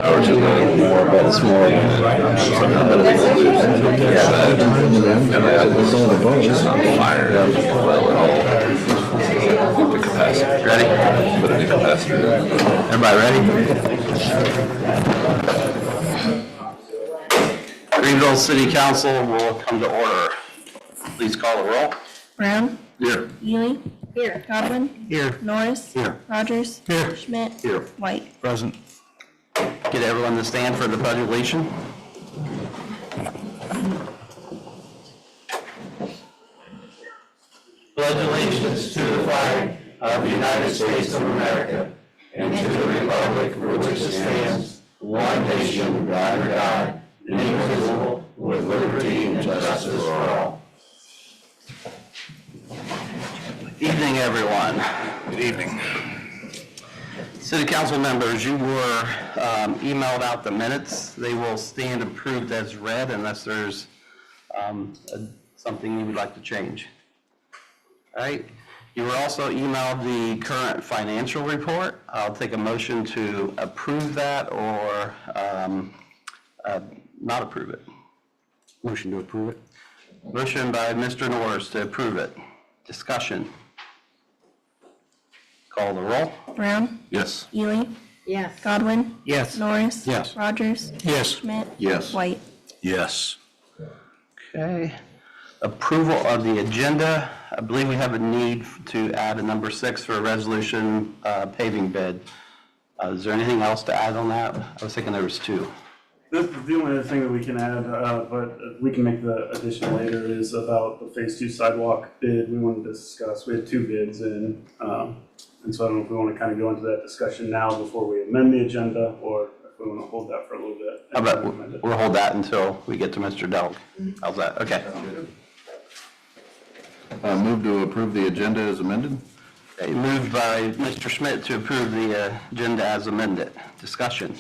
Hours a day, more, but it's more. Yeah, it's all the bones. It's on fire. The capacity. Ready? Put a new capacitor. Everybody ready? Greenville City Council will come to order. Please call the roll. Brown. Here. Ely. Here. Godwin. Here. Norris. Here. Rogers. Here. Schmidt. Here. White. Present. Get everyone to stand for the Pledge of Allegiance. Pledge allegiance to the flag of the United States of America and to the republic for which it stands, one nation, under God, indivisible, with liberty and justice for all. Evening, everyone. Good evening. City Council members, you were emailed out the minutes. They will stand approved as read unless there's something you would like to change. All right. You were also emailed the current financial report. I'll take a motion to approve that or not approve it. Motion to approve it. Motion by Mr. Norris to approve it. Discussion. Call the roll. Brown. Yes. Ely. Yes. Godwin. Yes. Norris. Yes. Rogers. Yes. Schmidt. Yes. White. Yes. Okay. Approval of the agenda. I believe we have a need to add a number 6 for a resolution paving bid. Is there anything else to add on that? I was thinking there was 2. The only other thing that we can add, but we can make the addition later, is about the phase 2 sidewalk bid we wanted to discuss. We had 2 bids in, and so I don't know if we want to kind of go into that discussion now before we amend the agenda, or if we want to hold that for a little bit. How about we'll hold that until we get to Mr. Delk. How's that? Okay. Move to approve the agenda as amended. Okay, moved by Mr. Schmidt to approve the agenda as amended. Discussion.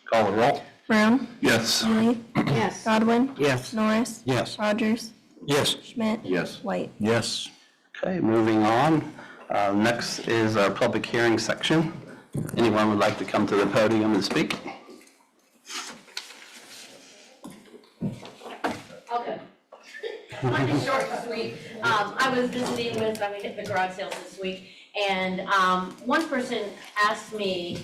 Call the roll. Brown. Yes. Ely. Yes. Godwin. Yes. Norris. Yes. Rogers. Yes. Schmidt. Yes. White. Yes. Okay, moving on. Next is our public hearing section. Anyone would like to come to the podium and speak? Okay. Mine is short and sweet. I was visiting with, the garage sales this week, and one person asked me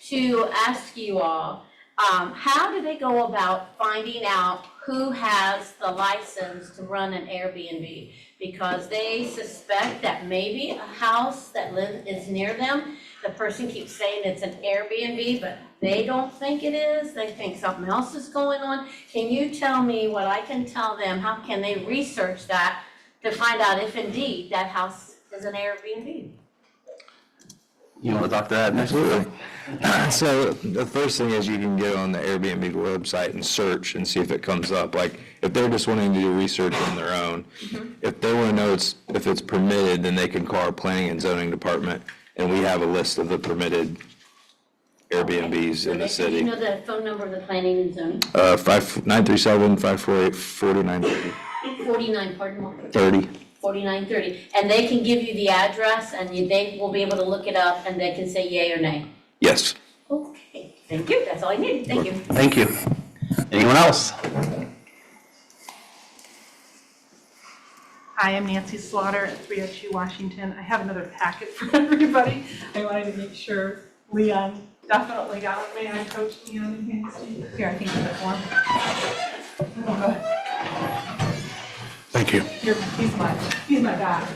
to ask you all, how do they go about finding out who has the license to run an Airbnb? Because they suspect that maybe a house that is near them, the person keeps saying it's an Airbnb, but they don't think it is. They think something else is going on. Can you tell me what I can tell them? How can they research that to find out if indeed that house is an Airbnb? You want to talk to that? Absolutely. So the first thing is you can go on the Airbnb website and search and see if it comes up. Like if they're just wanting to do research on their own, if they want to know if it's permitted, then they can call our planning and zoning department, and we have a list of the permitted Airbnbs in the Do city. you know the phone number of the planning and zoning? 937-548-4930. 49, pardon me. 30. 4930, and they can give you the address, and they will be able to look it up, and they can say yay or nay. Yes. Okay, thank you, that's all I needed, thank you. Thank you. Anyone else? Hi, I'm Nancy Slaughter at 302 Washington. I have another packet for everybody. I wanted to make sure Leon definitely got it. May I coach Leon in here? Here, I think it's the form. Thank you. He's my guy.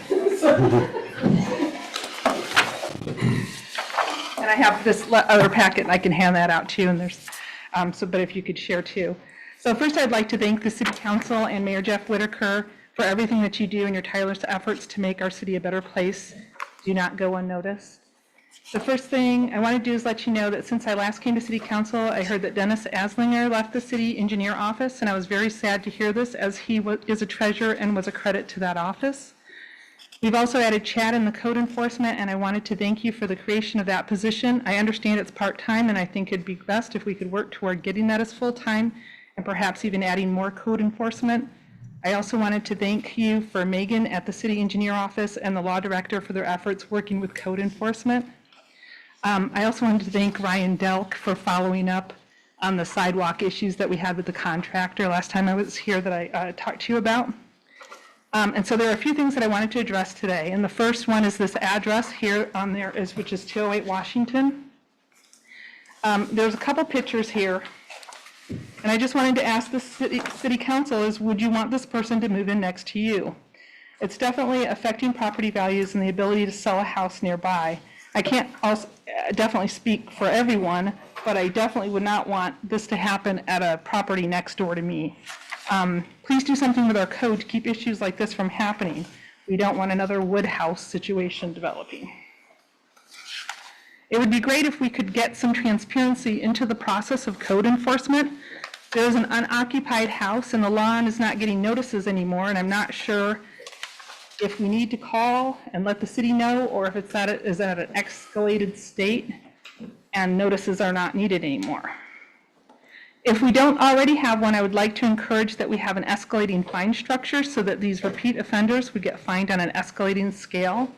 And I have this other packet, and I can hand that out to you. And there's but if you could share too. So first, I'd like to thank the City Council and Mayor Jeff Whitaker for everything that you do and your tireless efforts to make our city a better place. Do not go unnoticed. The first thing I want to do is let you know that since I last came to City Council, I heard that Dennis Aslinger left the city engineer office, and I was very sad to hear this, as he is a treasure and was a credit to that office. We've also added Chad in the code enforcement, and I wanted to thank you for the creation of that position. I understand it's part-time, and I think it'd be best if we could work toward getting that as full-time and perhaps even adding more code enforcement. I also wanted to thank you for Megan at the city engineer office and the law director for their efforts working with code enforcement. I also wanted to thank Ryan Delk for following up on the sidewalk issues that we had with the contractor last time I was here that I talked to you about. And so there are a few things that I wanted to address today. And the first one is this address here on there, which is 208 Washington. There's a couple pictures here. And I just wanted to ask the city council is, would you want this person to move in next to you? It's definitely affecting property values and the ability to sell a house nearby. I can't definitely speak for everyone, but I definitely would not want this to happen at a property next door to me. Please do something with our code to keep issues like this from happening. We don't want another Woodhouse situation developing. It would be great if we could get some transparency into the process of code enforcement. There's an unoccupied house and the lawn is not getting notices anymore, and I'm not sure if we need to call and let the city know, or if it's is at an escalated state and notices are not needed anymore. If we don't already have one, I would like to encourage that we have an escalating fine structure so that these repeat offenders would get fined on an escalating scale.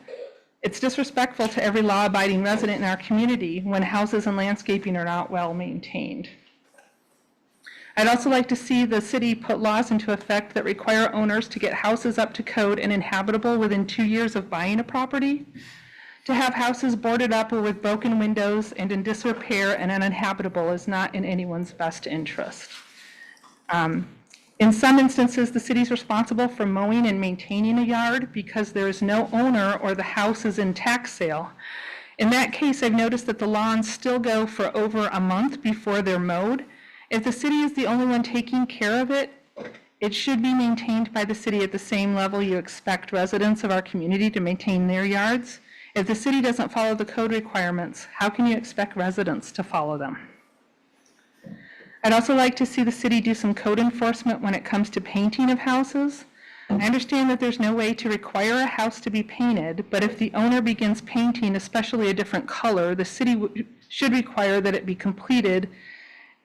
It's disrespectful to every law-abiding resident in our community when houses and landscaping are not well maintained. I'd also like to see the city put laws into effect that require owners to get houses up to code and inhabitable within 2 years of buying a property. To have houses boarded up or with broken windows and in disrepair and uninhabitable is not in anyone's best interest. In some instances, the city is responsible for mowing and maintaining a yard because there is no owner or the house is in tax sale. In that case, I've noticed that the lawns still go for over a month before they're mowed. If the city is the only one taking care of it, it should be maintained by the city at the same level you expect residents of our community to maintain their yards. If the city doesn't follow the code requirements, how can you expect residents to follow them? I'd also like to see the city do some code enforcement when it comes to painting of houses. I understand that there's no way to require a house to be painted, but if the owner begins painting, especially a different color, the city should require that it be completed,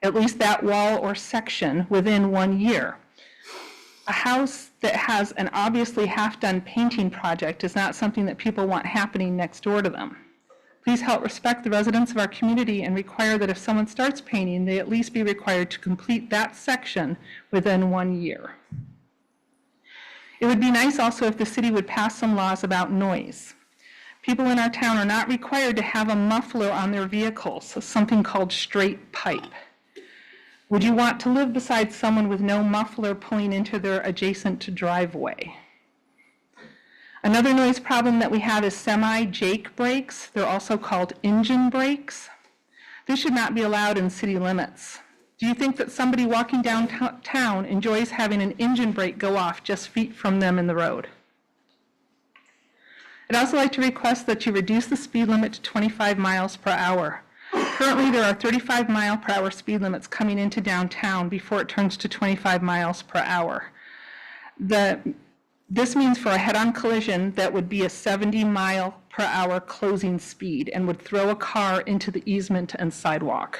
at least that wall or section, within 1 year. A house that has an obviously half-done painting project is not something that people want happening next door to them. Please help respect the residents of our community and require that if someone starts painting, they at least be required to complete that section within 1 year. It would be nice also if the city would pass some laws about noise. People in our town are not required to have a muffler on their vehicles, something called straight pipe. Would you want to live beside someone with no muffler pulling into their adjacent driveway? Another noise problem that we have is semi-jake brakes. They're also called engine brakes. This should not be allowed in city limits. Do you think that somebody walking downtown enjoys having an engine brake go off just feet from them in the road? I'd also like to request that you reduce the speed limit to 25 miles per hour. Currently, there are 35 mile per hour speed limits coming into downtown before it turns to 25 miles per hour. This means for a head-on collision that would be a 70 mile per hour closing speed and would throw a car into the easement and sidewalk.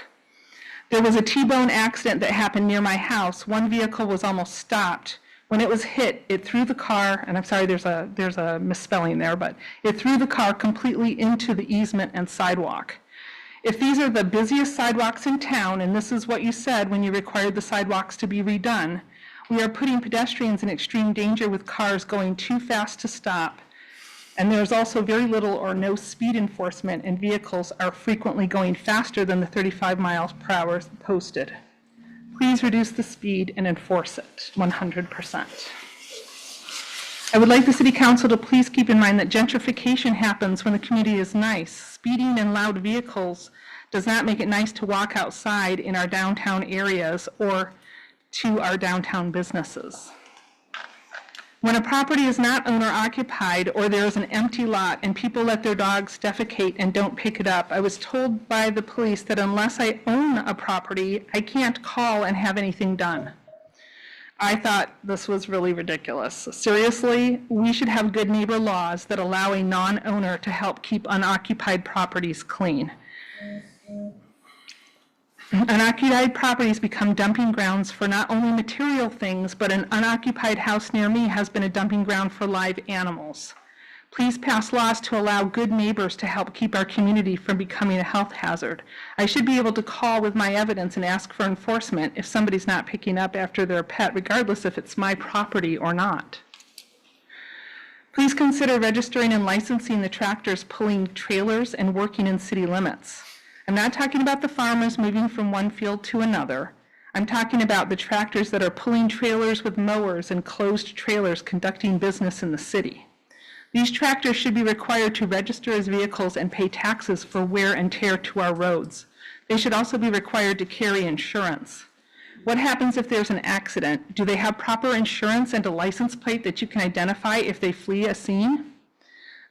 There was a T-bone accident that happened near my house. One vehicle was almost stopped. When it was hit, it threw the car, and I'm sorry, there's a misspelling there, but it threw the car completely into the easement and sidewalk. If these are the busiest sidewalks in town, and this is what you said when you required the sidewalks to be redone, we are putting pedestrians in extreme danger with cars going too fast to stop. And there's also very little or no speed enforcement, and vehicles are frequently going faster than the 35 miles per hour posted. Please reduce the speed and enforce it 100%. I would like the City Council to please keep in mind that gentrification happens when the community is nice. Speeding and loud vehicles does not make it nice to walk outside in our downtown areas or to our downtown businesses. When a property is not owner occupied or there is an empty lot and people let their dogs defecate and don't pick it up, I was told by the police that unless I own a property, I can't call and have anything done. I thought this was really ridiculous. Seriously, we should have good neighbor laws that allow a non-owner to help keep unoccupied properties clean. Unoccupied properties become dumping grounds for not only material things, but an unoccupied house near me has been a dumping ground for live animals. Please pass laws to allow good neighbors to help keep our community from becoming a health hazard. I should be able to call with my evidence and ask for enforcement if somebody's not picking up after their pet, regardless if it's my property or not. Please consider registering and licensing the tractors pulling trailers and working in city limits. I'm not talking about the farmers moving from one field to another. I'm talking about the tractors that are pulling trailers with mowers and closed trailers conducting business in the city. These tractors should be required to register as vehicles and pay taxes for wear and tear to our roads. They should also be required to carry insurance. What happens if there's an accident? Do they have proper insurance and a license plate that you can identify if they flee a scene?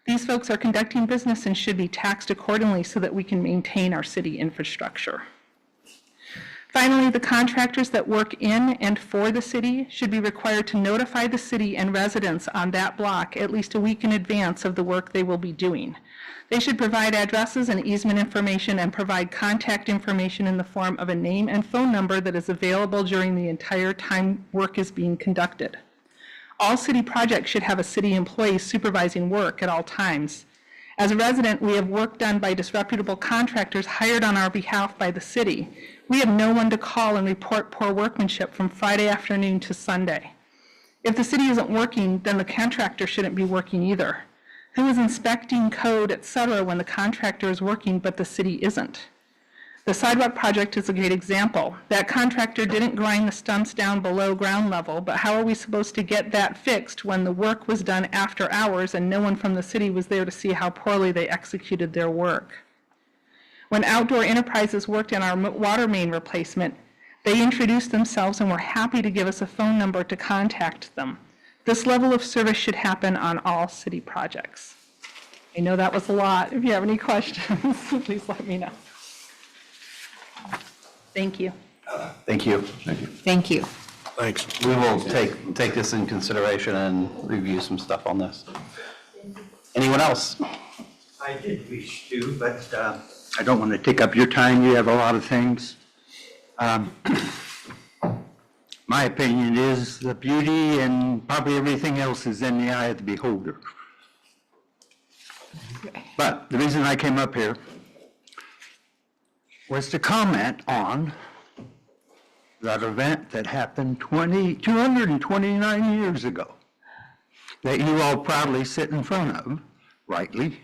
These folks are conducting business and should be taxed accordingly so that we can maintain our city infrastructure. Finally, the contractors that work in and for the city should be required to notify the city and residents on that block at least a week in advance of the work they will be doing. They should provide addresses and easement information and provide contact information in the form of a name and phone number that is available during the entire time work is being conducted. All city projects should have a city employee supervising work at all times. As a resident, we have work done by disreputable contractors hired on our behalf by the city. We have no one to call and report poor workmanship from Friday afternoon to Sunday. If the city isn't working, then the contractor shouldn't be working either. Who is inspecting code, et cetera, when the contractor is working but the city isn't? The sidewalk project is a great example. That contractor didn't grind the stumps down below ground level, but how are we supposed to get that fixed when the work was done after hours and no one from the city was there to see how poorly they executed their work? When Outdoor Enterprises worked on our water main replacement, they introduced themselves and were happy to give us a phone number to contact them. This level of service should happen on all city projects. I know that was a lot. If you have any questions, please let me know. Thank you. Thank you. Thank you. Thanks. We will take this in consideration and review some stuff on this. Anyone else? I did wish to, but I don't want to take up your time. You have a lot of things. My opinion is the beauty and probably everything else is in the eye of the beholder. But the reason I came up here was to comment on that event that happened 229 years ago that you all proudly sit in front of, rightly.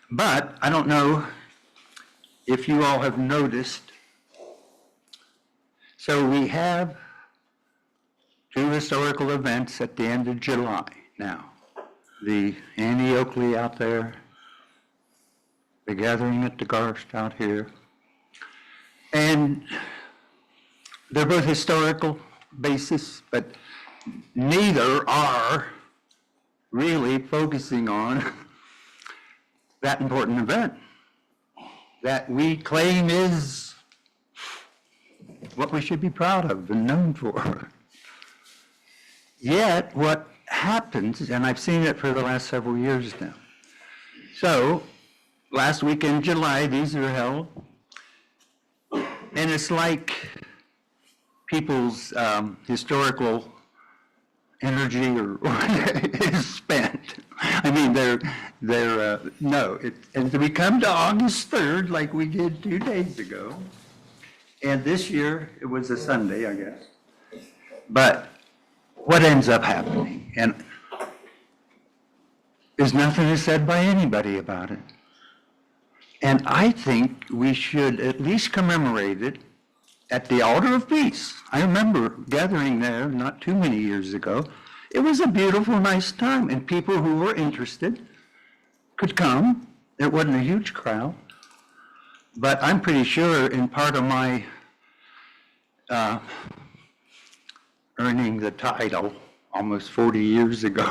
But I don't know if you all have noticed. So we have two historical events at the end of July now. The Annie Oakley out there, the gathering at the Garst out here. And they're both historical basis, but neither are really focusing on that important event that we claim is what we should be proud of and known for. Yet what happens, and I've seen it for the last several years now. So last week in July, these are held, and it's like people's historical energy or is spent. I mean, and we come to August 3rd like we did 2 days ago, and this year it was a Sunday, I guess. But what ends up happening, and there's nothing is said by anybody about it. And I think we should at least commemorate it at the Altar of Peace. I remember gathering there not too many years ago. It was a beautiful, nice time, and people who were interested could come. It wasn't a huge crowd. But I'm pretty sure in part of my earning the title almost 40 years ago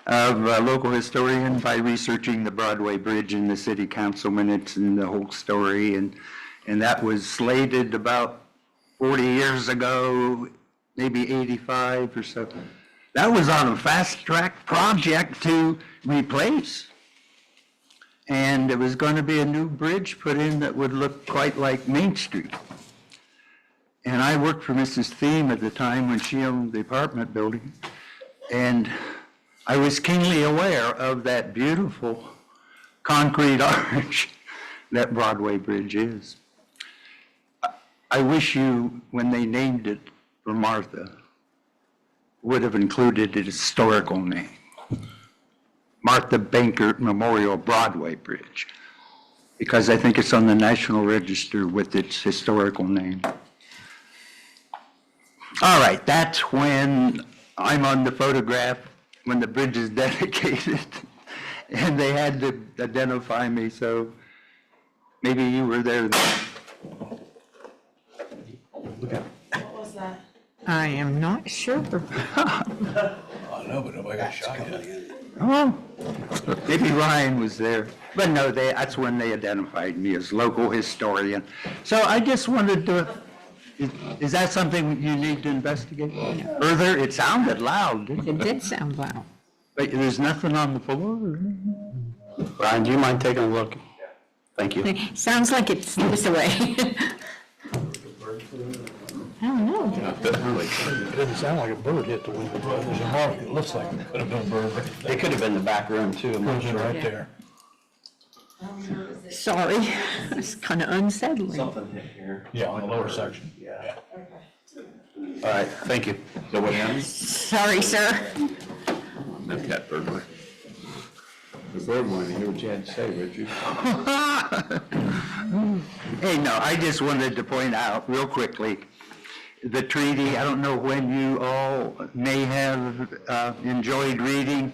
of local historian by researching the Broadway Bridge in the city council minutes and the whole story. And that was slated about 40 years ago, maybe 85 or so. That was on a fast-track project to replace. And there was going to be a new bridge put in that would look quite like Main Street. And I worked for Mrs. Thiem at the time when she owned the apartment building. And I was keenly aware of that beautiful concrete arch that Broadway Bridge is. I wish you, when they named it for Martha, would have included a historical name. Martha Bankert Memorial Broadway Bridge, because I think it's on the National Register with its historical name. All right, that's when I'm on the photograph, when the bridge is dedicated, and they had to identify me, so maybe you were there then. I am not sure. I know, but nobody got shot yet. Oh, maybe Ryan was there. But no, that's when they identified me as local historian. So I just wanted to, is that something you need to investigate further? It sounded loud, didn't it? It did sound loud. But there's nothing on the floor or anything? Brian, do you mind taking a look? Thank you. Sounds like it's this way. I don't know. It doesn't sound like a bird hit the window, but there's a mark, it looks like it could have been a bird. It could have been the back room too, I'm not Comes in sure. right there. Sorry. It's kind of unsettling. Something hit here. Yeah, on the lower section. Yeah. All right, thank you. So what happened? Sorry, sir. That's that third one. The third one, you hear what you had to say, Richard? Hey, no, I just wanted to point out real quickly, the treaty, I don't know when you all may have enjoyed reading,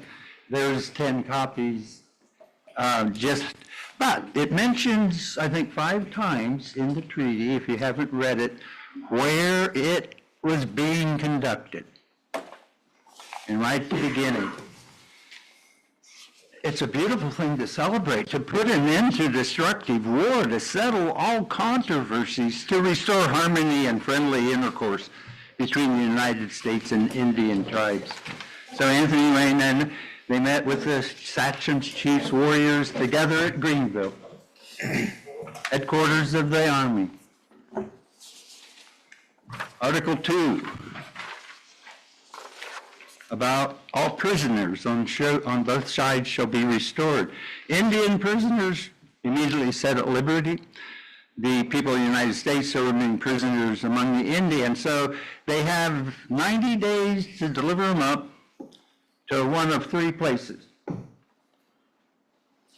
there's 10 copies, but it mentions, I think, 5 times in the treaty, if you haven't read it, where it was being conducted. And right at the beginning. It's a beautiful thing to celebrate, to put an end to destructive war, to settle all controversies, to restore harmony and friendly intercourse between the United States and Indian tribes. So Anthony Wayne, and they met with the sachems, chiefs, warriors together at Greenville, headquarters of the Army. Article 2. About all prisoners on both sides shall be restored. Indian prisoners immediately set at liberty. The people of the United States shall remain prisoners among the Indians. So they have 90 days to deliver them up to one of 3 places.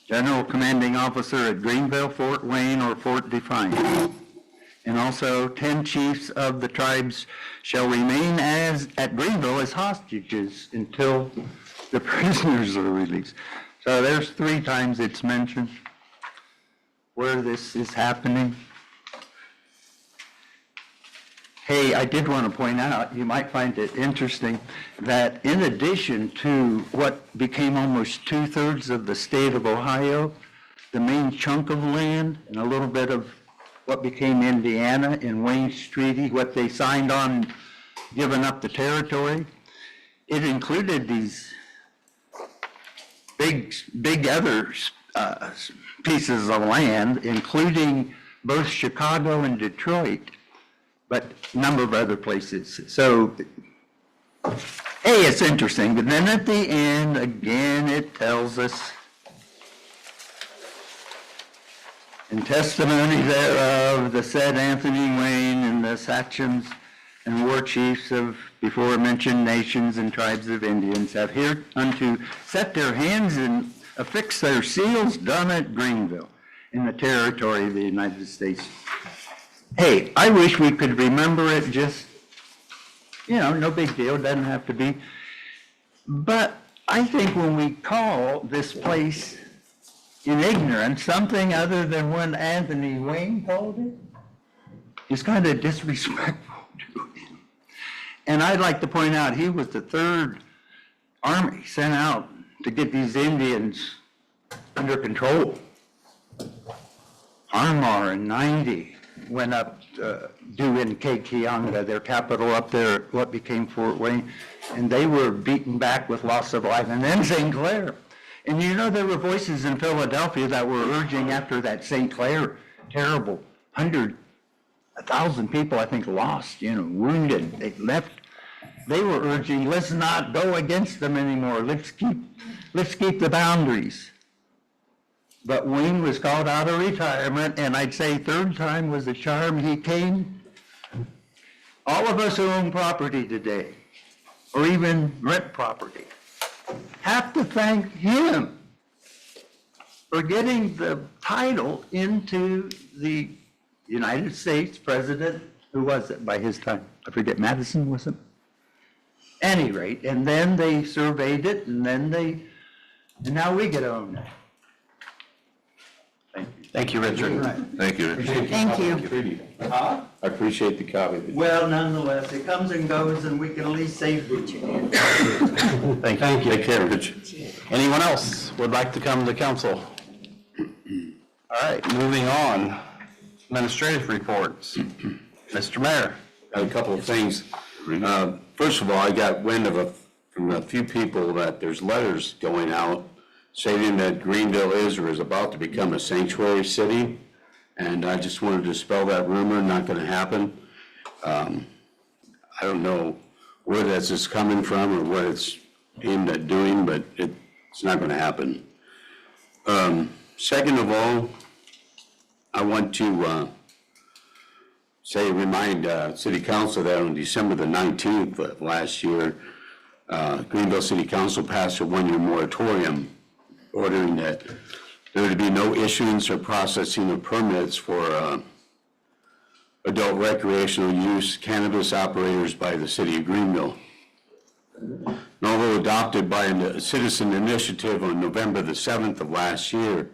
General commanding officer at Greenville, Fort Wayne, or Fort Defiance. And also 10 chiefs of the tribes shall remain at Greenville as hostages until the prisoners are released. So there's 3 times it's mentioned where this is happening. Hey, I did want to point out, you might find it interesting, that in addition to what became almost 2/3 of the state of Ohio, the main chunk of land and a little bit of what became Indiana in Wayne's Treaty, what they signed on giving up the territory, it included these big other pieces of land, including both Chicago and Detroit, but a number of other places. So, hey, it's interesting, but then at the end, again, it tells us, in testimony thereof, the said Anthony Wayne and the sachems and war chiefs of before mentioned nations and tribes of Indians have hereunto set their hands and affixed their seals done at Greenville in the territory of the United States. Hey, I wish we could remember it just, no big deal, doesn't have to be. But I think when we call this place in ignorance something other than when Anthony Wayne called it, is kind of disrespectful to him. And I'd like to point out, he was the 3rd Army sent out to get these Indians under control. Harmar in 90 went up due in Kekianga, their capital up there at what became Fort Wayne, and they were beaten back with loss of life. And then St. Clair. And there were voices in Philadelphia that were urging after that St. Clair terrible 1,000 people, I think, lost, wounded. They left they were urging, let's not go against them anymore. Let's keep the boundaries. But Wayne was called out of retirement, and I'd say third time was the charm. He came. All of us who own property today, or even rent property, have to thank him for getting the title into the United States president. Who was it by his time? I forget, Madison, was it? Any rate, and then they surveyed it, and now we get to own it. Thank you. Thank you, Richard. Thank you. Thank you. I appreciate the copy. Well, nonetheless, it comes and goes, and we can at least save Richard. Thank you. Take care, Richard. Anyone else would like to come to council? All right, moving on. Administrative reports. Mr. Mayor. Got a couple of things. First of all, I got wind from a few people that there's letters going out stating that Greenville is or is about to become a sanctuary city. And I just wanted to dispel that rumor, not going to happen. I don't know where this is coming from or what it's aimed at doing, but it's not going to happen. Second of all, I want to remind City Council that on December the 19th of last year, Greenville City Council passed a one-year moratorium ordering that there to be no issuance or processing of permits for adult recreational use cannabis operators by the City of Greenville. And although adopted by a citizen initiative on November the 7th of last year,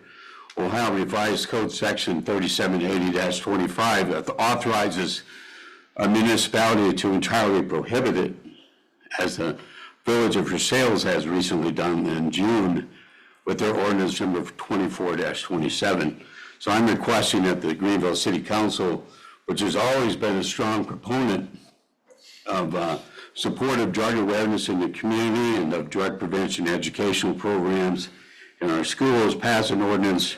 Ohio Revised Code Section 3780-25 that authorizes a municipality to entirely prohibit it, as the Village of Versailles has recently done in June with their ordinance number 24-27. So I'm requesting that the Greenville City Council, which has always been a strong proponent of support of drug awareness in the community and of drug prevention educational programs in our schools, pass an ordinance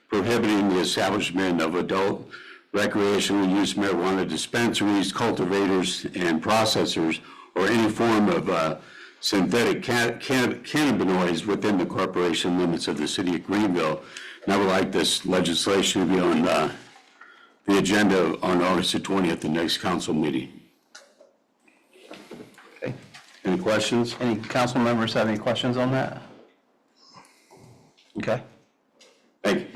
prohibiting the establishment of adult recreational use marijuana dispensaries, cultivators, and processors, or any form of synthetic cannabinoids within the corporation limits of the City of Greenville. And I would like this legislation to be on the agenda on August the 20th, the next council meeting. Okay. Any questions? Any council members have any questions on that? Okay. Thank you.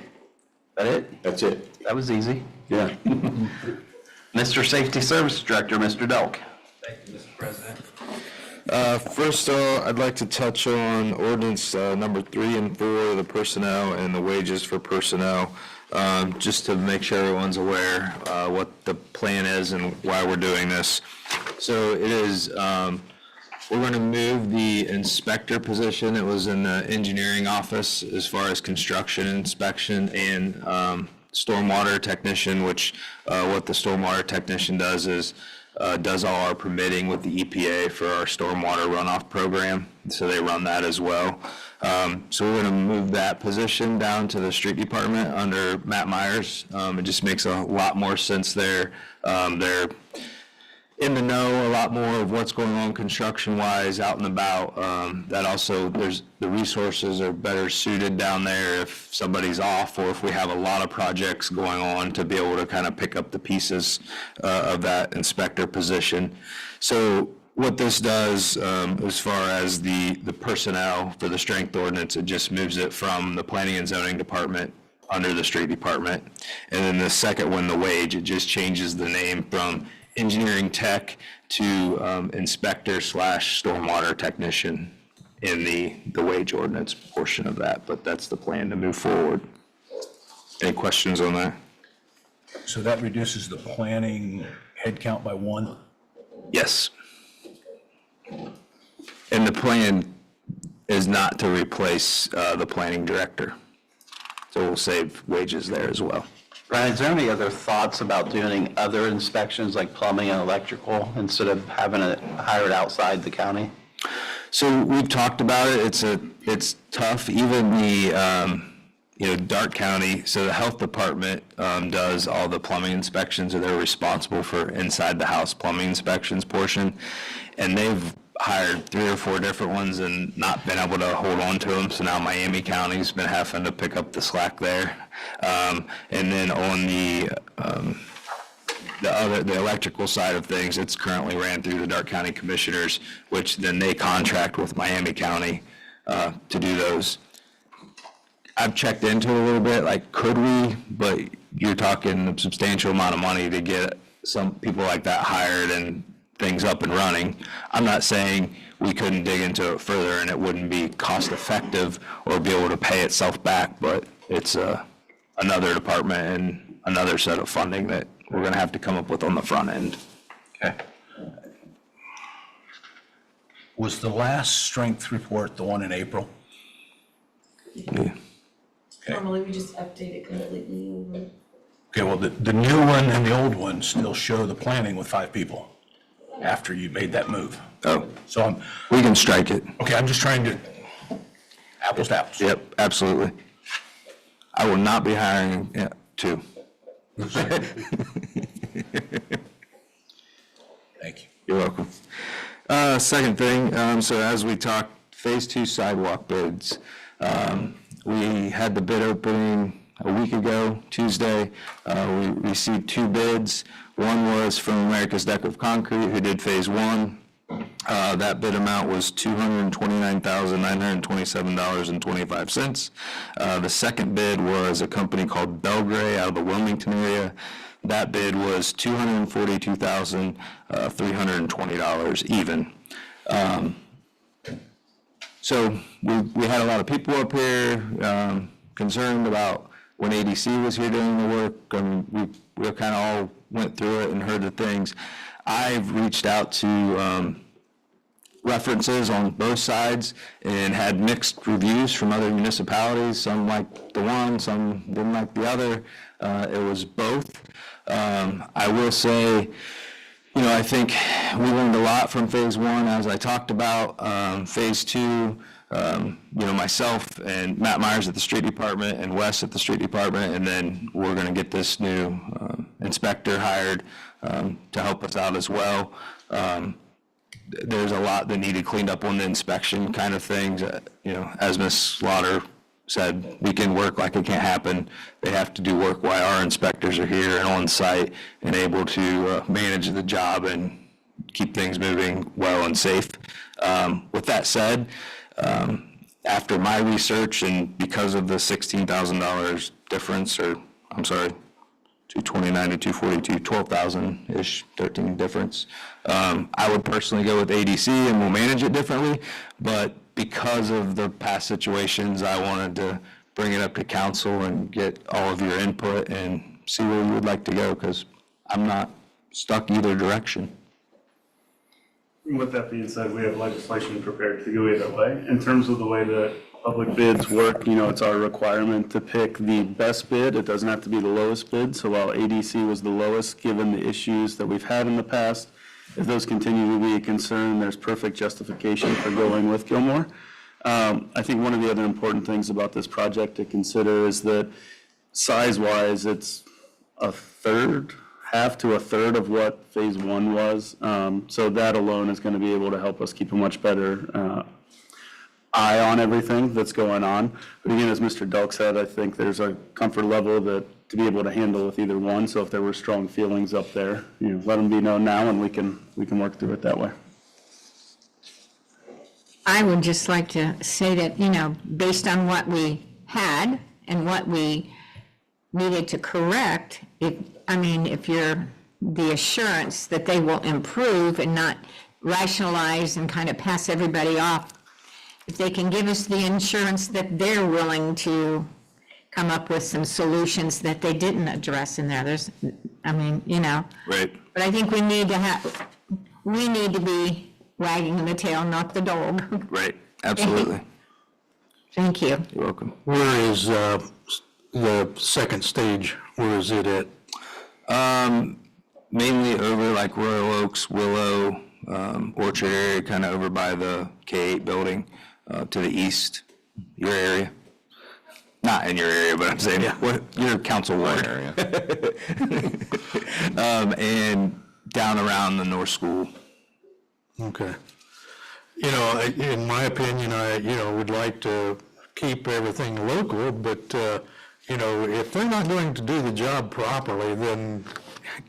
That it? That's it. That was easy. Yeah. Mr. Safety Service Director, Mr. Delk. Thank you, Mr. President. First, I'd like to touch on ordinance number 3 and 4, the personnel and the wages for personnel, just to make sure everyone's aware what the plan is and why we're doing this. So it is, we're going to move the inspector position. It was in the engineering office as far as construction inspection and stormwater technician, which what the stormwater technician does is does all our permitting with the EPA for our stormwater runoff program. So they run that as well. So we're going to move that position down to the street department under Matt Myers. It just makes a lot more sense there. They're in the know a lot more of what's going on construction-wise out and about. That also, the resources are better suited down there if somebody's off or if we have a lot of projects going on to be able to kind of pick up the pieces of that inspector position. So what this does, as far as the personnel for the strength ordinance, it just moves it from the planning and zoning department under the street department. And then the second one, the wage, it just changes the name from engineering tech to inspector / stormwater technician in the wage ordinance portion of that, but that's the plan to move forward. Any questions on that? So that reduces the planning headcount by 1? Yes. And the plan is not to replace the planning director. So we'll save wages there as well. Brian, is there any other thoughts about doing other inspections like plumbing and electrical instead of having it hired outside the county? So we've talked about it. It's tough. Even Dark County, so the health department does all the plumbing inspections, or they're responsible for inside the house plumbing inspections portion. And they've hired 3 or 4 different ones and not been able to hold on to them. So now Miami County's been having to pick up the slack there. And then on the electrical side of things, it's currently ran through the Dark County Commissioners, which then they contract with Miami County to do those. I've checked into it a little bit, like, could we? But you're talking a substantial amount of money to get some people like that hired and things up and running. I'm not saying we couldn't dig into it further and it wouldn't be cost effective or be able to pay itself back, but it's another department and another set of funding that we're gonna have to come up with on the front end. Okay. Was the last strength report the one in April? Yeah. Normally, we just update it completely. Okay, well, the new one and the old one still show the planning with 5 people after you made that move. Oh, So we can strike it. I'm just trying to, apples to apples. Yep, absolutely. I will not be hiring 2. Thank you. You're welcome. Second thing, so as we talked, Phase 2 sidewalk bids. We had the bid opening a week ago, Tuesday. We received 2 bids. One was from America's Deck of Concrete, who did Phase 1. That bid amount was $229,927.25. The second bid was a company called Belgray out of the Wilmington area. That bid was $242,320 even. So we had a lot of people up here concerned about when ADC was here doing the work. We kind of all went through it and heard the things. I've reached out to references on both sides and had mixed reviews from other municipalities. Some liked the one, some didn't like the other. It was both. I will say, I think we learned a lot from Phase 1, as I talked about. Phase 2, myself and Matt Myers at the street department and Wes at the street department, and then we're going to get this new inspector hired to help us out as well. There's a lot that needed cleaned up on the inspection kind of things. As Ms. Slaughter said, weekend work like it can't happen. They have to do work while our inspectors are here and on site and able to manage the job and keep things moving well and safe. With that said, after my research and because of the $16,000 difference, or I'm sorry, 229 to 242, 12,000-ish, 13 difference. I would personally go with ADC and we'll manage it differently, but because of the past situations, I wanted to bring it up to council and get all of your input and see where you would like to go, because I'm not stuck either direction. With that being said, we have legislation prepared to go either way. In terms of the way that public bids work, it's our requirement to pick the best bid. It doesn't have to be the lowest bid. So while ADC was the lowest, given the issues that we've had in the past, if those continue to be a concern, there's perfect justification for going with Gilmore. I think one of the other important things about this project to consider is that size-wise, it's half to a third of what Phase 1 was. So that alone is going to be able to help us keep a much better eye on everything that's going on. But again, as Mr. Delk said, I think there's a comfort level that to be able to handle with either one. So if there were strong feelings up there, let them be known now, and we can work through it that way. I would just like to say that, based on what we had and what we needed to correct, if you're the assurance that they will improve and not rationalize and kind of pass everybody off, if they can give us the insurance that they're willing to come up with some solutions that they didn't address in there, Right. But I think we need to be wagging the tail, not the dog. Right, absolutely. Thank you. You're welcome. Where is the second stage? Where is it at? Mainly over like Royal Oaks, Willow, Orchard area, kind of over by the K8 building to the east, your area. Not in your area, but I'm saying, what, your council ward. area. And down around the North School. Okay. You know, in my opinion, would like to keep everything local, but, if they're not going to do the job properly, then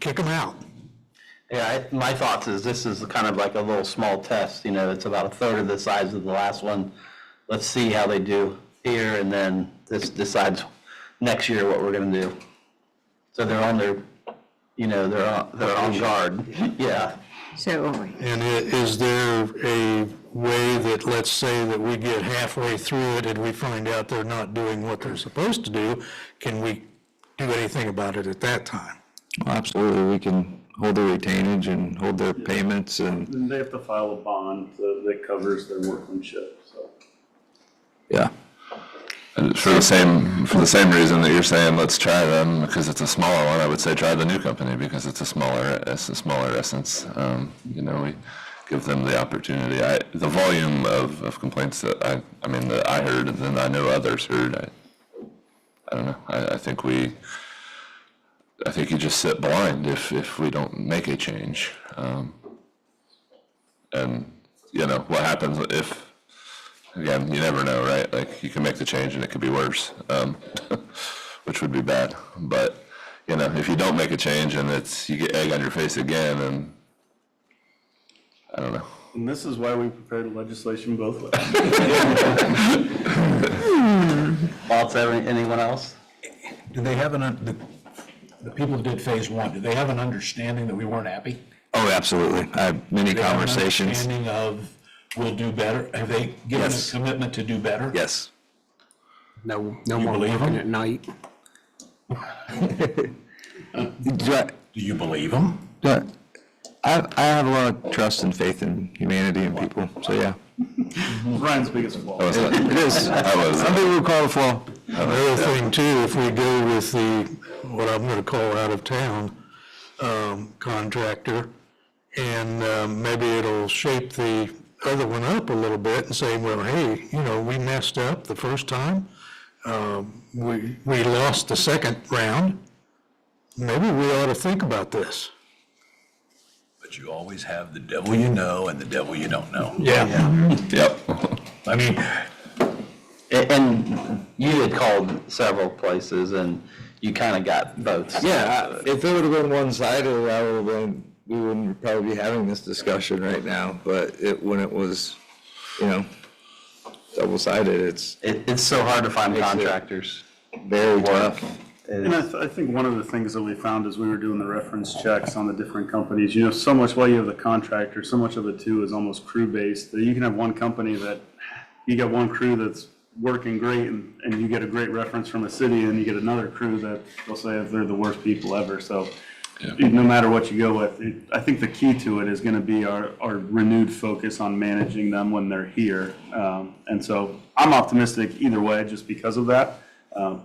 kick them out. Yeah, my thoughts is this is kind of like a little small test, it's about a third of the size of the last one. Let's see how they do here, and then this decides next year what we're gonna do. So they're on their, they're on guard, yeah. So, And is there a way that, let's say that we get halfway through it and we find out they're not doing what they're supposed to do, can we do anything about it at that time? Well, absolutely, we can hold their retainage and hold their payments and, And they have to file a bond that covers their workmanship, so. yeah. And for the same reason that you're saying, let's try them, because it's a smaller one, I would say try the new company, because it's a smaller essence. We give them the opportunity. The volume of complaints that that I heard, and then I know others heard, I don't know, I think you just sit blind if we don't make a change. And what happens if, again, you never know, right? Like, you can make the change and it could be worse, which would be bad. But, if you don't make a change and you get egg on your face again, and I don't know. And this is why we prepared legislation both ways. Thoughts, anyone else? Do they have the people who did phase one, do they have an understanding that we weren't happy? Oh, absolutely. I have many Do they have an conversations. understanding of we'll do better? Have they given Yes. a commitment to do better? Yes. No You more believe working them? at night. Do you believe them? I have a lot of trust and faith in humanity and people, so yeah. Ryan's biggest flaw. It is. Some people would call it a flaw. Another thing too, if we go with what I'm gonna call out-of-town contractor, and maybe it'll shape the other one up a little bit and say, well, hey, we messed up the first time. We lost the second round. Maybe we ought to think about this. But you always have the devil you know and the devil you don't know. Yeah. Yep. I mean, And you had called several places, and you kind of got votes. Yeah, if it would have been one-sided, we wouldn't probably be having this discussion right now, but when it was, double-sided, It's so hard to find Makes it contractors. very tough. And I think one of the things that we found as we were doing the reference checks on the different companies, so much while you have the contractor, so much of it too is almost crew-based. That you can have one company that, you got one crew that's working great, and you get a great reference from a city, and you get another crew that they'll say they're the worst people ever. So no matter what you go with, I think the key to it is going to be our renewed focus on managing them when they're here. And so I'm optimistic either way, just because of that.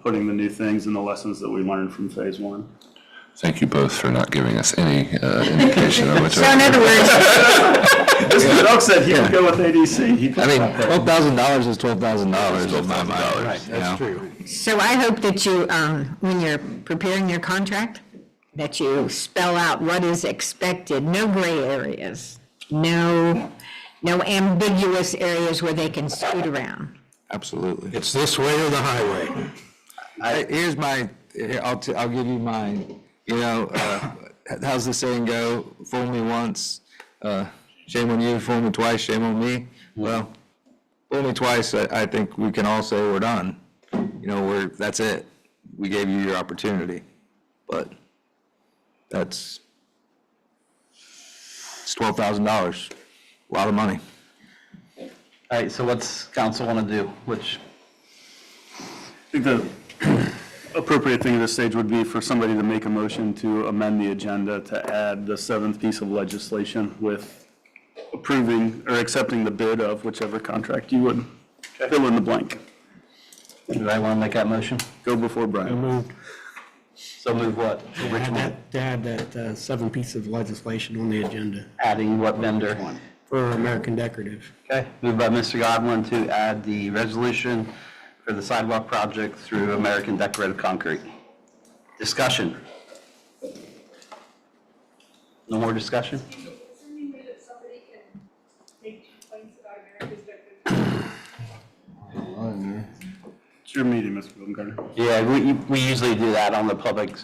Putting the new things and the lessons that we learned from phase one. Thank you both for not giving us any indication of which. so in other words, Mr. Doug said he would go with ADC. I mean, $12,000 is $12,000 in my mind. Right, That's true. so I hope that you, when you're preparing your contract, that you spell out what is expected, no gray areas, no ambiguous areas where they can scoot around. Absolutely. It's this way or the highway. I'll give you mine. How's the saying go? Fool me once, shame on you. Fool me twice, shame on me. Well, fool me twice, I think we can all say we're done. That's it. We gave you your opportunity, but it's $12,000, a lot of money. All right, so what's council want to do? Which, I think the appropriate thing at this stage would be for somebody to make a motion to amend the agenda to add the seventh piece of legislation with approving or accepting the bid of whichever contract you would fill in the blank. do I want to make that motion? Go before Brian. So move what? To add that seventh piece of legislation on the agenda Adding what vendor? for American Decorative. Okay, moved by Mr. Godwin to add the resolution for the sidewalk project through American Decorative Concrete. Discussion? No more discussion? It's your meeting, Mr. Baumgartner. Yeah, we usually do that on the public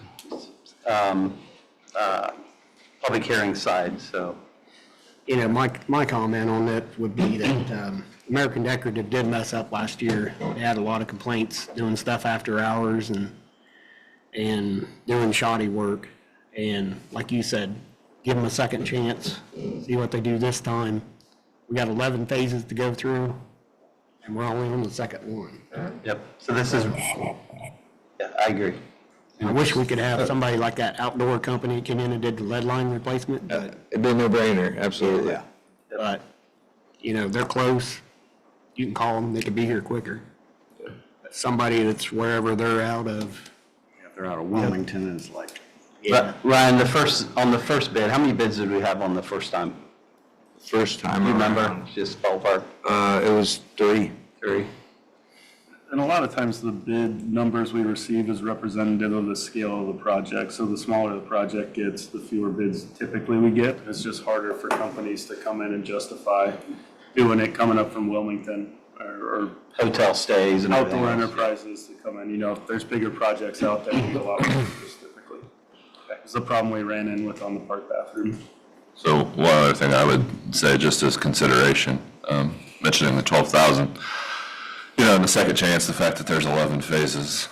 hearing side, so. You know, my comment on that would be that American Decorative did mess up last year. They had a lot of complaints doing stuff after hours and doing shoddy work. And like you said, give them a second chance, see what they do this time. We got 11 phases to go through, and we're only on the second one. Yep, so this is, yeah, I agree. And I wish we could have somebody like that outdoor company come in and did the lead line replacement, but It'd be a no-brainer, absolutely. yeah. But, you know, they're close. You can call them, they could be here quicker. But somebody that's wherever they're out of, If they're out of Wilmington, it's like, But Ryan, on the first bid, how many bids did we have on the first time? First time You around. remember, just ballpark? It was 3. 3? And a lot of times the bid numbers we receive is representative of the scale of the project. So the smaller the project gets, the fewer bids typically we get. It's just harder for companies to come in and justify doing it coming up from Wilmington or Hotel stays and everything outdoor else. enterprises to come in. You know, if there's bigger projects out there, we get a lot more interest typically. It's the problem we ran in with on the park bathroom. So one other thing I would say, just as consideration, mentioning the 12,000, you know, in the second chance, the fact that there's 11 phases,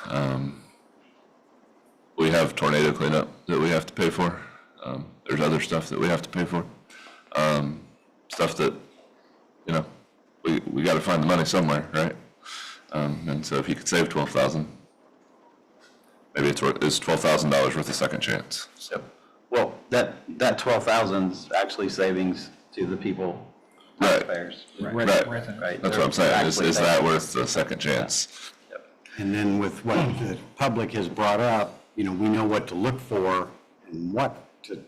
we have tornado cleanup that we have to pay for. There's other stuff that we have to pay for. Stuff that, you know, we got to find the money somewhere, right? And so if you could save 12,000, maybe it's $12,000 worth of second chance. Yep. Well, that 12,000 is actually savings to the people, Right. taxpayers. Right. Right. That's what I'm saying. Is that worth the second chance? and then with what the public has brought up, you know, we know what to look for and what to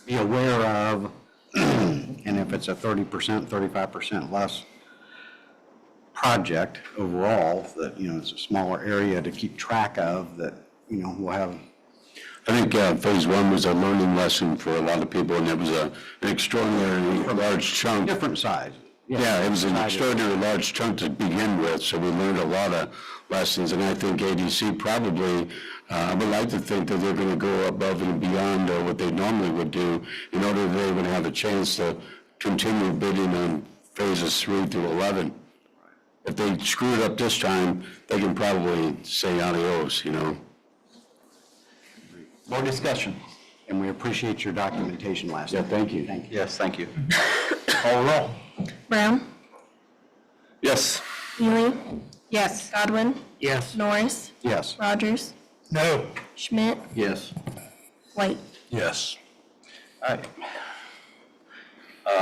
be aware of. And if it's a 30%, 35% less project overall, that, you know, it's a smaller area to keep track of, that, you know, we'll have. I think phase 1 was a learning lesson for a lot of people, and it was an extraordinarily large chunk. Different size. Yeah, it was an extraordinarily large chunk to begin with, so we learned a lot of lessons, and I think ADC probably, I would like to think that they're going to go above and beyond what they normally would do in order that they would have a chance to continue bidding on phases 3 through 11. If they screw it up this time, they can probably say adios, you know. More discussion? And we appreciate your documentation last Yeah, time. thank you. Thank you. Yes, thank you. Call roll. Brown, Yes. Neely, Yes. Godwin, yes. Norris, Yes. Rogers, No. Schmidt, Yes. White. Yes. All right.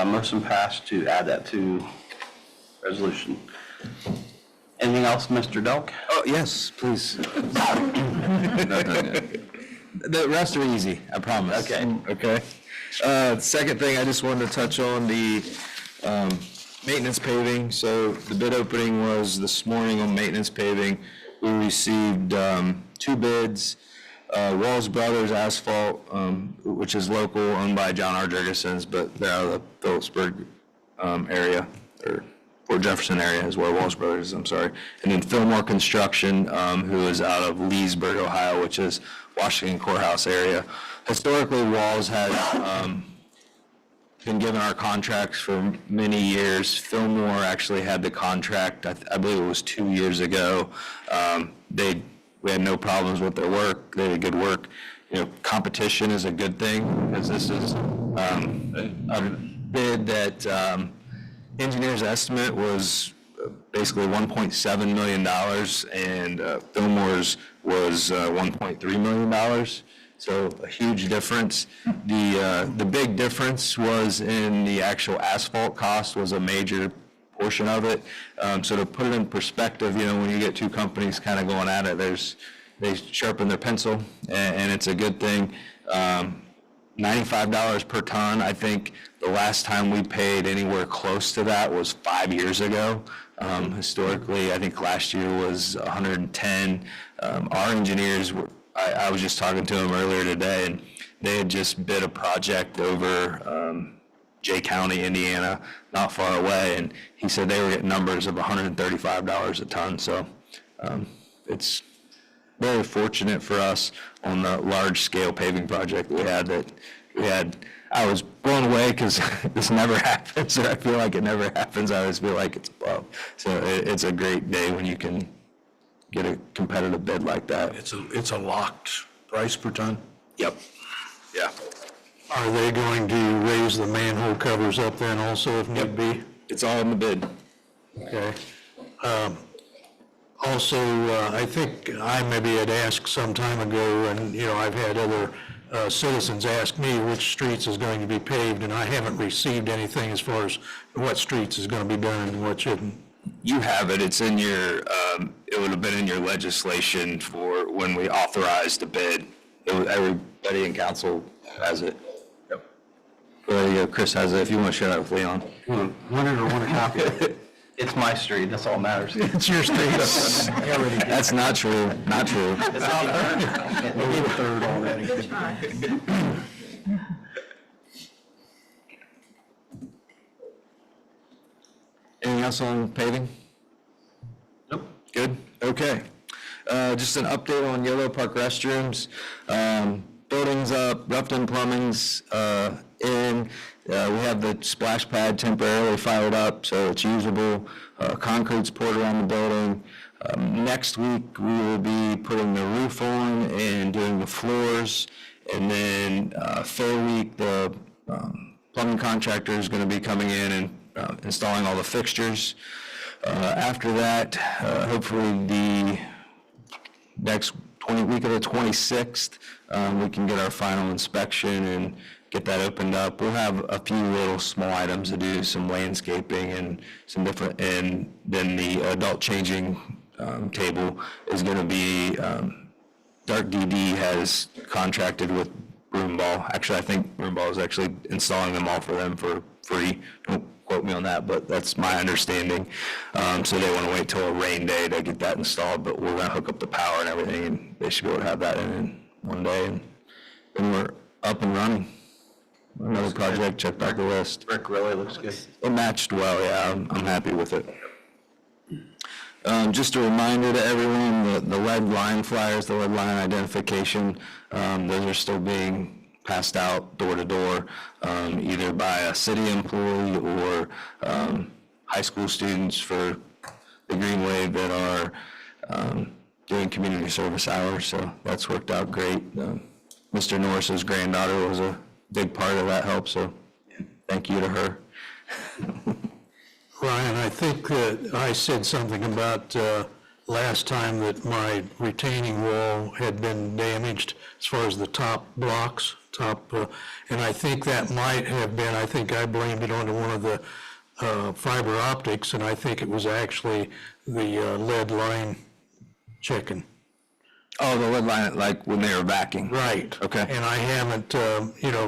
Motion passed to add that to resolution. Anything else, Mr. Delk? Oh, yes, please. Not done yet. The rest are easy, I promise. Okay. Okay. Second thing, I just wanted to touch on the maintenance paving. So the bid opening was this morning on maintenance paving. We received 2 bids. Walls Brothers Asphalt, which is local, owned by John R. Jurgensen's, but they're out of the Phillipsburg area, or Fort Jefferson area is where Walls Brothers is, I'm sorry. And then Fillmore Construction, who is out of Leesburg, Ohio, which is Washington Courthouse area. Historically, Walls has been given our contracts for many years. Fillmore actually had the contract, I believe it was 2 years ago. We had no problems with their work. They did good work. You know, competition is a good thing, because this is a bid that engineer's estimate was basically $1.7 million, and Fillmore's was $1.3 million. So a huge difference. The big difference was in the actual asphalt cost was a major portion of it. So to put it in perspective, you know, when you get 2 companies kind of going at it, they sharpen their pencil, and it's a good thing. $95 per ton. I think the last time we paid anywhere close to that was 5 years ago. Historically, I think last year was 110. Our engineers were, I was just talking to them earlier today, and they had just bid a project over Jay County, Indiana, not far away, and he said they were getting numbers of $135 a ton. So it's very fortunate for us on the large-scale paving project that we had. I was blown away because this never happens, or I feel like it never happens. I always feel like it's above. So it's a great day when you can get a competitive bid like that. It's a locked price per ton? Yep. Yeah. Are they going to raise the manhole covers up then also if need be? It's all in the bid. Okay. Also, I think I maybe had asked some time ago, and, I've had other citizens ask me which streets is going to be paved, and I haven't received anything as far as what streets is going to be done and what shouldn't. You have it. It's in your, it would have been in your legislation for when we authorized the bid. Everybody in council has it. Yep. There you go. Chris has it. If you want to share that with Leon. Want it or want a copy of it? It's my street, that's all that matters. It's your streets. That's not true. Not true. It's all third. We gave a third already. Good try. Anything else on paving? Nope. Good, okay. Just an update on Yellow Park restrooms. Buildings up, Ruffton Plumbing's in. We have the splash pad temporarily fired up, so it's usable. Concrete's poured around the building. Next week, we will be putting the roof on and doing the floors. And then Fair Week, the plumbing contractor is going to be coming in and installing all the fixtures. After that, hopefully the next week of the 26th, we can get our final inspection and get that opened up. We'll have a few little small items to do, some landscaping and some different, and then the adult changing table is going to be, Dark DD has contracted with Broomball. Actually, I think Broomball is actually installing them all for them for free. Don't quote me on that, but that's my understanding. So they want to wait till a rain day to get that installed, but we're going to hook up the power and everything, and they should be able to have that in one day, and then we're up and running. Another project checked off the list. Brick really looks good. It matched well, yeah, I'm happy with it. Just a reminder to everyone, the lead line flyers, the lead line identification, those are still being passed out door to door, either by a city employee or high school students for the Green Wave that are doing community service hours, so that's worked out great. Mr. Norris's granddaughter was a big part of that help, so thank you to her. Ryan, I think that I said something about last time that my retaining wall had been damaged as far as the top blocks, and I think that might have been, I think I blamed it onto one of the fiber optics, and I think it was actually the lead line checking. Oh, the lead line, like when they were backing? Right. Okay. And I haven't,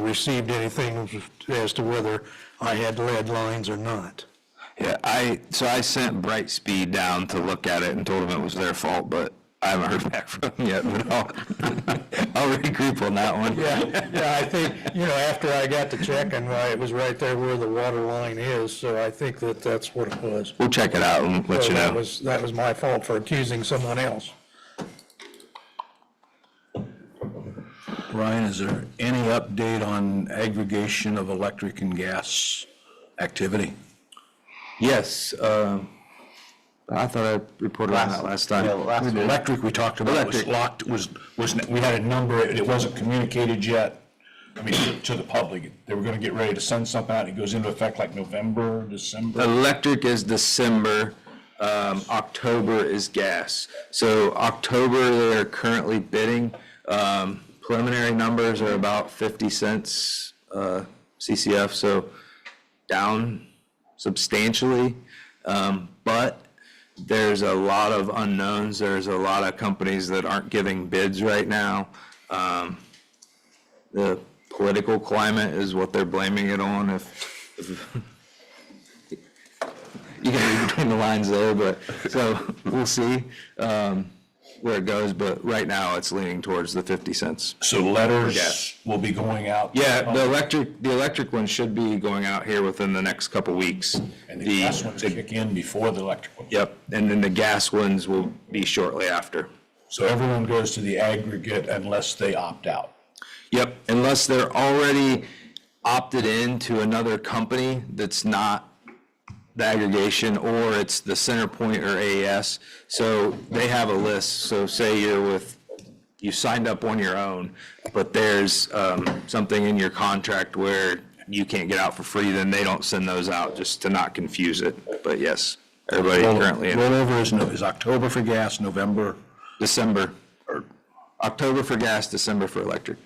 received anything as to whether I had lead lines or not. Yeah, so I sent Brightspeed down to look at it and told them it was their fault, but I haven't heard back from them yet, but I'll regroup on that one. Yeah, I think, after I got to checking, it was right there where the water line is, so I think that that's what it was. We'll check it out and let you know. That was my fault for accusing someone else. Ryan, is there any update on aggregation of electric and gas activity? Yes, I thought I reported on that last time. The electric we talked about was locked, we had a number, it wasn't communicated yet, to the public. They were gonna get ready to send something out, it goes into effect like November, December. Electric is December, October is gas. So October, they're currently bidding. Preliminary numbers are about 50 cents CCF, so down substantially. But there's a lot of unknowns. There's a lot of companies that aren't giving bids right now. The political climate is what they're blaming it on. you can read between the lines there, but, so, we'll see where it goes, but right now, it's leaning towards the 50 cents. So letters Gas. will be going out? Yeah, the electric one should be going out here within the next couple weeks. And the gas ones kick in before the electric ones? Yep, and then the gas ones will be shortly after. So everyone goes to the aggregate unless they opt out? Yep, unless they're already opted in to another company that's not the aggregation, or it's the CenterPoint or AES. So they have a list. So say you signed up on your own, but there's something in your contract where you can't get out for free, then they don't send those out, just to not confuse it. But yes, everybody currently in Rollover is October for gas, November? December, or October for gas, December for electric.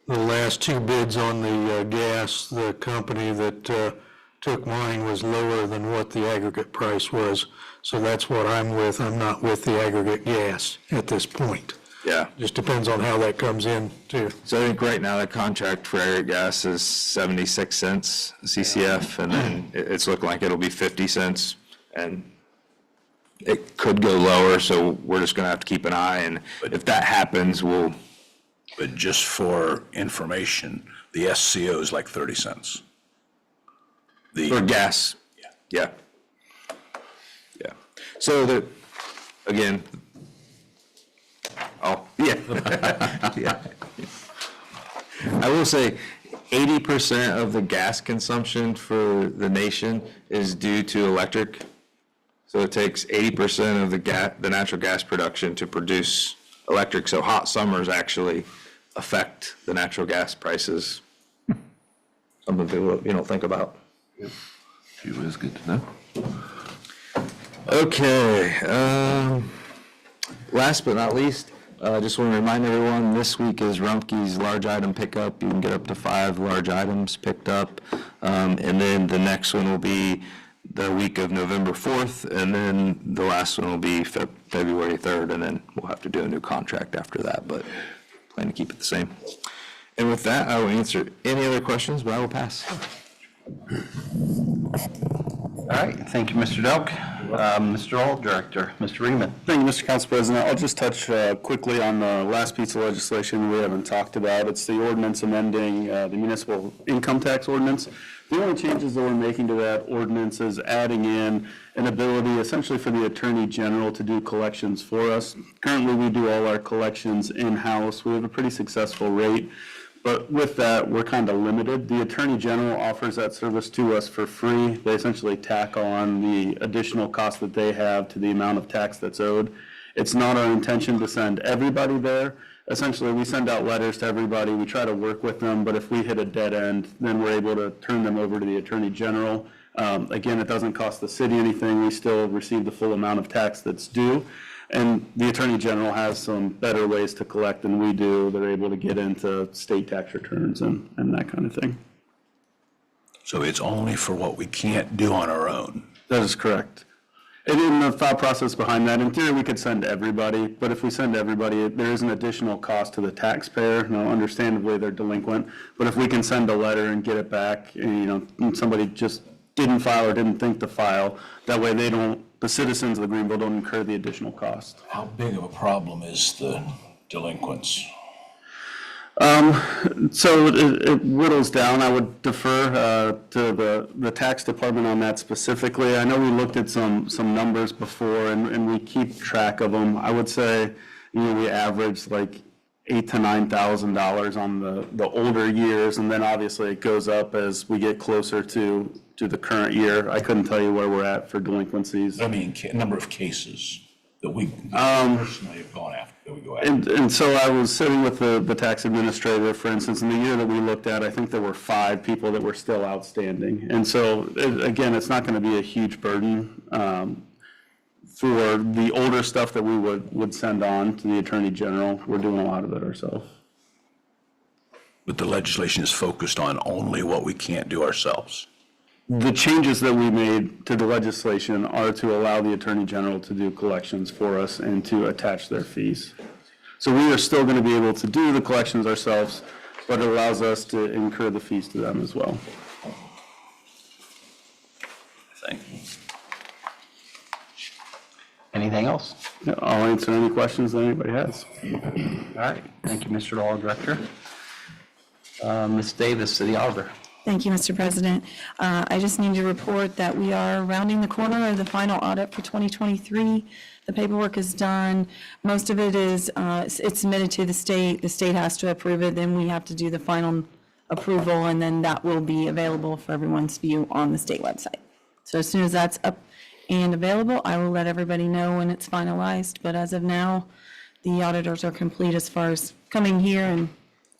The last two bids on the gas, the company that took mine was lower than what the aggregate price was. So that's what I'm with. I'm not with the aggregate gas at this point. Yeah. Just depends on how that comes in too. So I think right now the contract for aggregate gas is 76 cents CCF, and then it's looking like it'll be 50 cents, and it could go lower, so we're just gonna have to keep an eye, and if that happens, we'll. But just for information, the SCO is like 30 cents. For gas. Yeah. Yeah. So again, yeah. I will say 80% of the gas consumption for the nation is due to electric. So it takes 80% of the natural gas production to produce electric. So hot summers actually affect the natural gas prices. Something people you don't think about. It was good to know. Okay, last but not least, I just want to remind everyone, this week is Rumpke's large item pickup. You can get up to 5 large items picked up. And then the next one will be the week of November 4th, and then the last one will be February 3rd, and then we'll have to do a new contract after that, but plan to keep it the same. And with that, I will answer any other questions, but I will pass. All right, thank you, Mr. Delk. Mr. Alt Director, Mr. Reedman. Thank you, Mr. Council President. I'll just touch quickly on the last piece of legislation we haven't talked about. It's the ordinance amending the municipal income tax ordinance. The only changes that we're making to that ordinance is adding in an ability essentially for the Attorney General to do collections for us. Currently, we do all our collections in-house. We have a pretty successful rate. But with that, we're kind of limited. The Attorney General offers that service to us for free. They essentially tack on the additional cost that they have to the amount of tax that's owed. It's not our intention to send everybody there. Essentially, we send out letters to everybody. We try to work with them, but if we hit a dead end, then we're able to turn them over to the Attorney General. Again, it doesn't cost the city anything. We still receive the full amount of tax that's due. And the Attorney General has some better ways to collect than we do. They're able to get into state tax returns and that kind of thing. So it's only for what we can't do on our own? That is correct. And in the thought process behind that, in theory, we could send everybody, but if we send everybody, there is an additional cost to the taxpayer. Now, understandably, they're delinquent, but if we can send a letter and get it back, and, somebody just didn't file or didn't think to file, that way the citizens of Greenville don't incur the additional cost. How big of a problem is the delinquents? So it whittles down. I would defer to the tax department on that specifically. I know we looked at some numbers before, and we keep track of them. I would say, we average like $8,000 to $9,000 on the older years, and then obviously it goes up as we get closer to the current year. I couldn't tell you where we're at for delinquencies. I mean, number of cases that we personally have gone after, that we go after. And so I was sitting with the tax administrator, for instance, in the year that we looked at, I think there were 5 people that were still outstanding. And so, again, it's not going to be a huge burden for the older stuff that we would send on to the Attorney General. We're doing a lot of it ourselves. But the legislation is focused on only what we can't do ourselves. The changes that we made to the legislation are to allow the Attorney General to do collections for us and to attach their fees. So we are still going to be able to do the collections ourselves, but it allows us to incur the fees to them as well. Thank you. Anything else? Yeah, I'll answer any questions that anybody has. All right, thank you, Mr. Law Director. Ms. Davis, City Auditor. Thank you, Mr. President. I just need to report that we are rounding the corner of the final audit for 2023. The paperwork is done. Most of it is, it's submitted to the state. The state has to approve it, then we have to do the final approval, and then that will be available for everyone's view on the state website. So as soon as that's up and available, I will let everybody know when it's finalized. But as of now, the auditors are complete as far as coming here and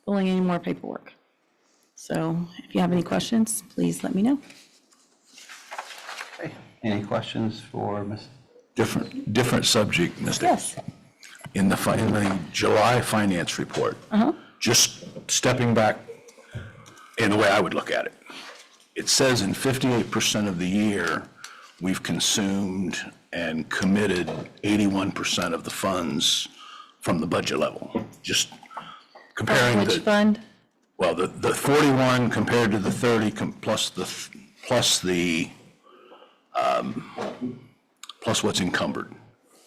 pulling any more paperwork. So if you have any questions, please let me know. Okay. Any questions for Ms.? Different subject, Ms. Davis. Yes. In the July finance report, just stepping back in the way I would look at it, it says in 58% of the year, we've consumed and committed 81% of the funds from the budget level. Just comparing Which fund? well, the 41 compared to the 30 plus what's encumbered.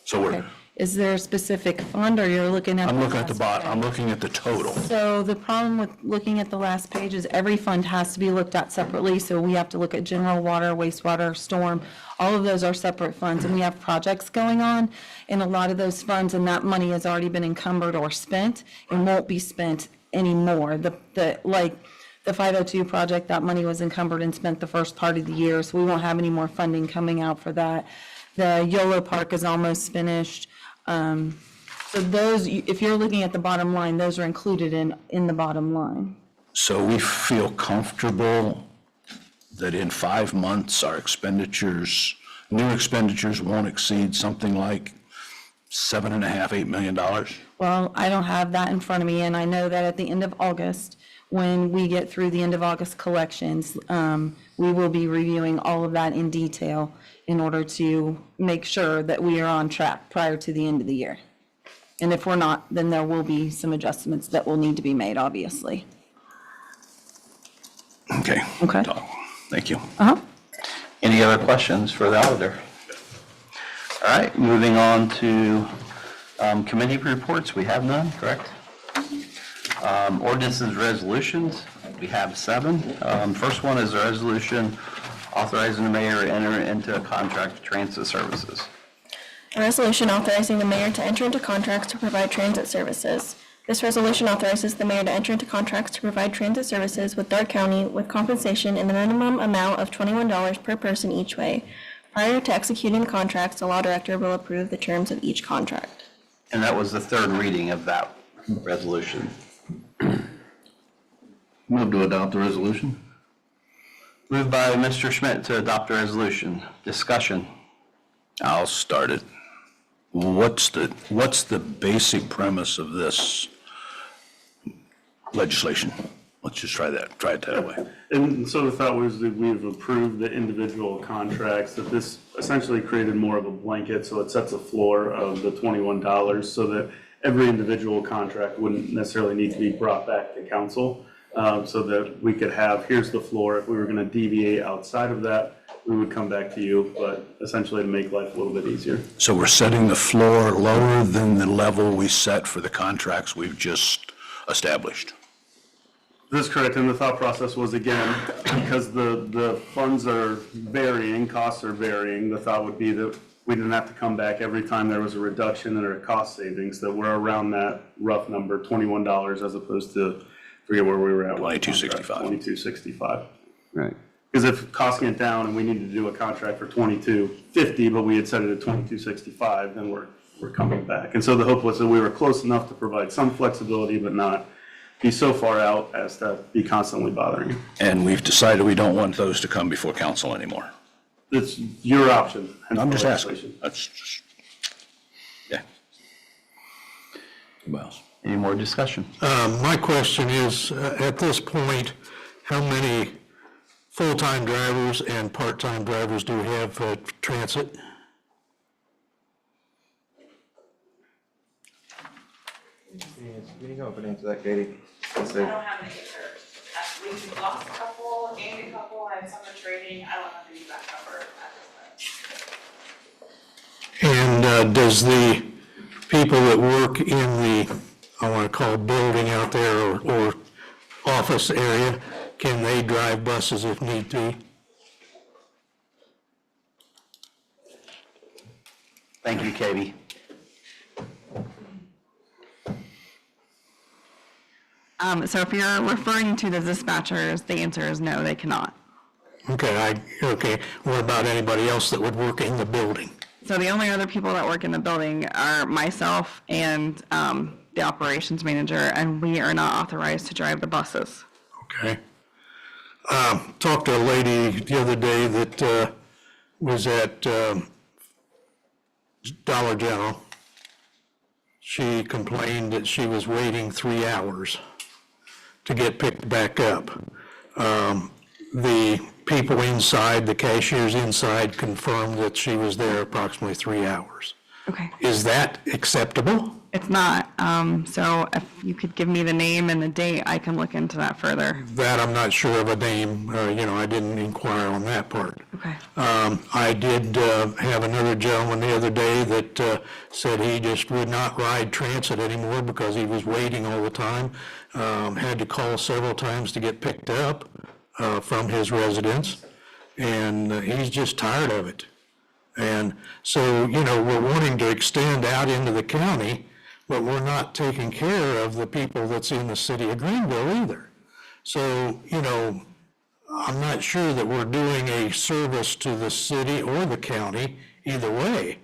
So Okay. Is there a specific fund, or you're looking at? I'm looking at the last bottom, page? I'm looking at the total. So the problem with looking at the last page is every fund has to be looked at separately. So we have to look at general water, wastewater, storm. All of those are separate funds, and we have projects going on in a lot of those funds, and that money has already been encumbered or spent and won't be spent anymore. Like the 502 project, that money was encumbered and spent the first part of the year, so we won't have any more funding coming out for that. The YOLO Park is almost finished. So those, if you're looking at the bottom line, those are included in the bottom line. So we feel comfortable that in 5 months, our expenditures, new expenditures won't exceed something like $7.5, $8 million? Well, I don't have that in front of me, and I know that at the end of August, when we get through the end of August collections, we will be reviewing all of that in detail in order to make sure that we are on track prior to the end of the year. And if we're not, then there will be some adjustments that will need to be made, obviously. Okay. Okay. Thank you. Any other questions for the auditor? All right, moving on to committee reports. We have none, correct? Ordinances, resolutions, we have 7. First one is a resolution authorizing the mayor to enter into a contract with transit services. A resolution authorizing the mayor to enter into contracts to provide transit services. This resolution authorizes the mayor to enter into contracts to provide transit services with Dark County with compensation in the minimum amount of $21 per person each way. Prior to executing the contracts, the law director will approve the terms of each contract. And that was the third reading of that resolution. Move to adopt the resolution. Moved by Mr. Schmidt to adopt the resolution. Discussion. I'll start it. What's the basic premise of this legislation? Let's just try it that way. And so the thought was that we've approved the individual contracts, that this essentially created more of a blanket, so it sets a floor of the $21 so that every individual contract wouldn't necessarily need to be brought back to council, so that we could have, here's the floor. If we were going to deviate outside of that, we would come back to you, but essentially to make life a little bit easier. So we're setting the floor lower than the level we set for the contracts we've just established. That's correct, and the thought process was, again, because the funds are varying, costs are varying, the thought would be that we didn't have to come back every time there was a reduction in our cost savings, that we're around that rough number, $21, as opposed to, forget where we were at. $22.65. $22.65. Right. Because if costs went down and we needed to do a contract for $22.50, but we had set it at $22.65, then we're coming back. And so the hope was that we were close enough to provide some flexibility, but not be so far out as to be constantly bothering you. And we've decided we don't want those to come before council anymore. It's your option. I'm just asking. Legislation. That's just, yeah. Who else? Any more discussion? My question is, at this point, how many full-time drivers and part-time drivers do we have for transit? Can you go up and answer that, Katie? I don't have any answers. We've lost a couple, gained a couple, I have some in trading. I don't have the exact number at this point. And does the people that work in the, I want to call it building out there or office area, can they drive buses if need be? Thank you, Katie. So if you're referring to the dispatchers, the answer is no, they cannot. Okay, what about anybody else that would work in the building? So the only other people that work in the building are myself and the operations manager, and we are not authorized to drive the buses. Okay. Talked to a lady the other day that was at Dollar General. She complained that she was waiting 3 hours to get picked back up. The people inside, the cashiers inside, confirmed that she was there approximately 3 hours. Okay. Is that acceptable? It's not. So if you could give me the name and the date, I can look into that further. That I'm not sure of a name, I didn't inquire on that part. Okay. I did have another gentleman the other day that said he just would not ride transit anymore because he was waiting all the time. Had to call several times to get picked up from his residence, and he's just tired of it. And so, we're wanting to extend out into the county, but we're not taking care of the people that's in the city of Greenville either. So, I'm not sure that we're doing a service to the city or the county either way,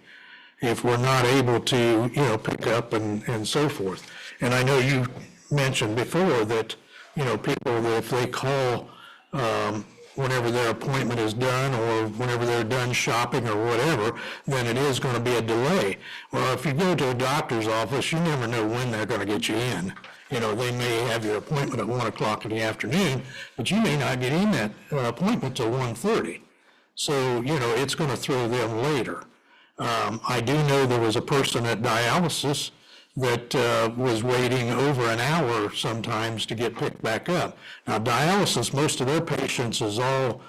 if we're not able to, pick up and so forth. And I know you mentioned before that, people, that if they call whenever their appointment is done or whenever they're done shopping or whatever, then it is going to be a delay. Well, if you go to a doctor's office, you never know when they're going to get you in. They may have your appointment at 1 o'clock in the afternoon, but you may not get in that appointment till 1:30. So, it's going to throw them later. I do know there was a person at dialysis that was waiting over an hour sometimes to get picked back up. Now, dialysis, most of their patients is all,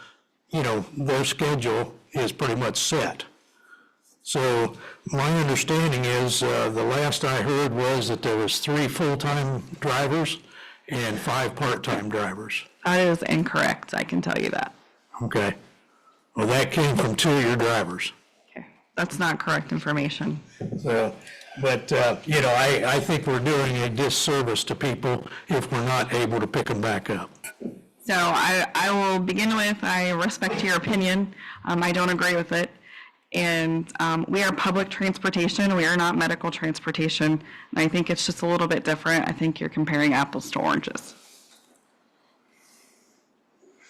their schedule is pretty much set. So my understanding is, the last I heard was that there was 3 full-time drivers and 5 part-time drivers. That is incorrect, I can tell you that. Okay. Well, that came from 2 of your drivers. Okay. That's not correct information. So, but, I think we're doing a disservice to people if we're not able to pick them back up. So I will begin with, I respect your opinion. I don't agree with it. And we are public transportation. We are not medical transportation. And I think it's just a little bit different. I think you're comparing apples to oranges.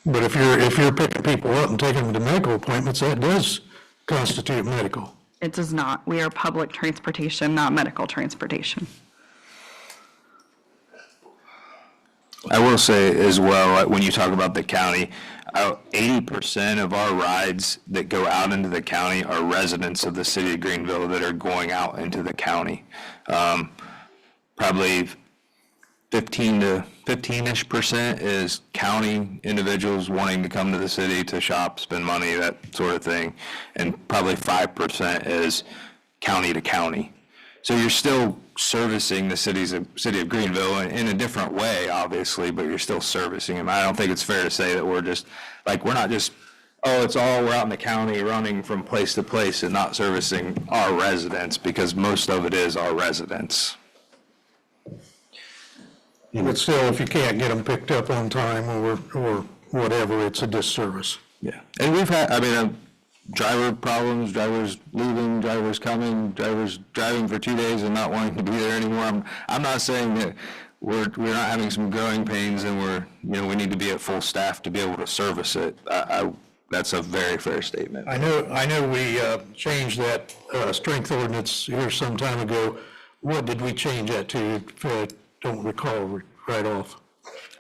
But if you're picking people up and taking them to medical appointments, that does constitute medical. It does not. We are public transportation, not medical transportation. I will say as well, when you talk about the county, 80% of our rides that go out into the county are residents of the city of Greenville that are going out into the county. Probably 15-ish% is county individuals wanting to come to the city to shop, spend money, that sort of thing. And probably 5% is county to county. So you're still servicing the city of Greenville in a different way, obviously, but you're still servicing them. I don't think it's fair to say that we're not just, we're out in the county running from place to place and not servicing our residents, because most of it is our residents. But still, if you can't get them picked up on time or whatever, it's a disservice. Yeah. And we've had, driver problems, drivers leaving, drivers coming, drivers driving for 2 days and not wanting to be there anymore. I'm not saying that we're not having some growing pains and we need to be at full staff to be able to service it. That's a very fair statement. I know we changed that strength ordinance here some time ago. What did we change that to? If I don't recall right off.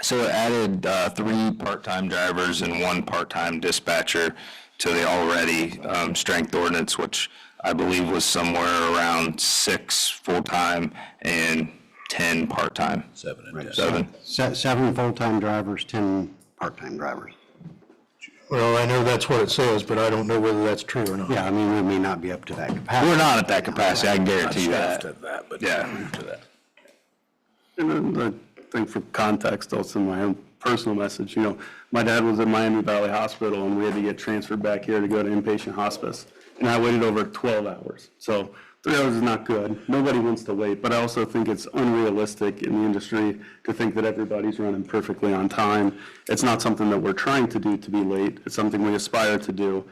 So it added 3 part-time drivers and 1 part-time dispatcher to the already strength ordinance, which I believe was somewhere around 6 full-time and 10 part-time. 7. 7. 7 full-time drivers, 10 part-time drivers. Well, I know that's what it says, but I don't know whether that's true or not. Yeah, I mean, we may not be up to that capacity. We're not at that capacity, I can guarantee you Staffed that. at that, but Yeah. to that. And then I think for context, also my own personal message, my dad was at Miami Valley Hospital and we had to get transferred back here to go to inpatient hospice. And I waited over 12 hours. So 3 hours is not good. Nobody wants to wait, but I also think it's unrealistic in the industry to think that everybody's running perfectly on time. It's not something that we're trying to do to be late. It's something we aspire to do.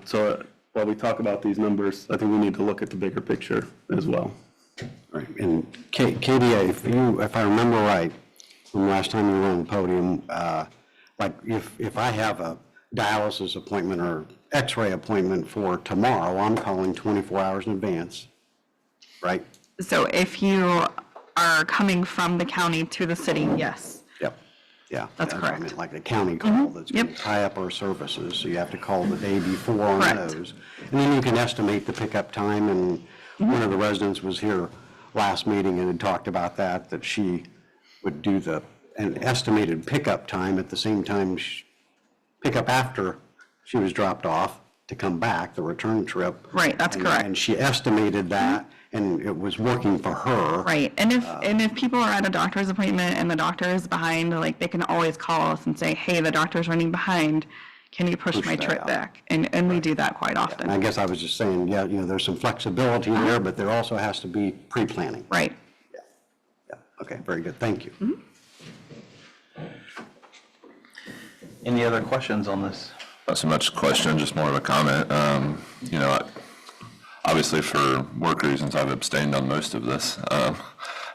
So while we talk about these numbers, I think we need to look at the bigger picture as well. Right, and Katie, if I remember right, from last time you were on the podium, like if I have a dialysis appointment or x-ray appointment for tomorrow, I'm calling 24 hours in advance, right? So if you are coming from the county to the city, yes. Yep, yeah. That's I correct. meant like a county call that's going to Yep. tie up our services, so you have to call the day before on Correct. those. And then you can estimate the pickup time, and one of the residents was here last meeting and had talked about that she would do an estimated pickup time at the same time, pick up after she was dropped off to come back, the return trip. Right, that's correct. And she estimated that, and it was working for her. Right, and if people are at a doctor's appointment and the doctor is behind, like, they can always call us and say, hey, the doctor's running behind, can you push my that trip out. back? And we do that quite And I often. guess I was just saying, yeah, there's some flexibility there, but there also has to be pre-planning. Right. Yeah, okay, very good, thank you. Any other questions on this? Not so much a question, just more of a comment. Obviously for work reasons, I've abstained on most of this.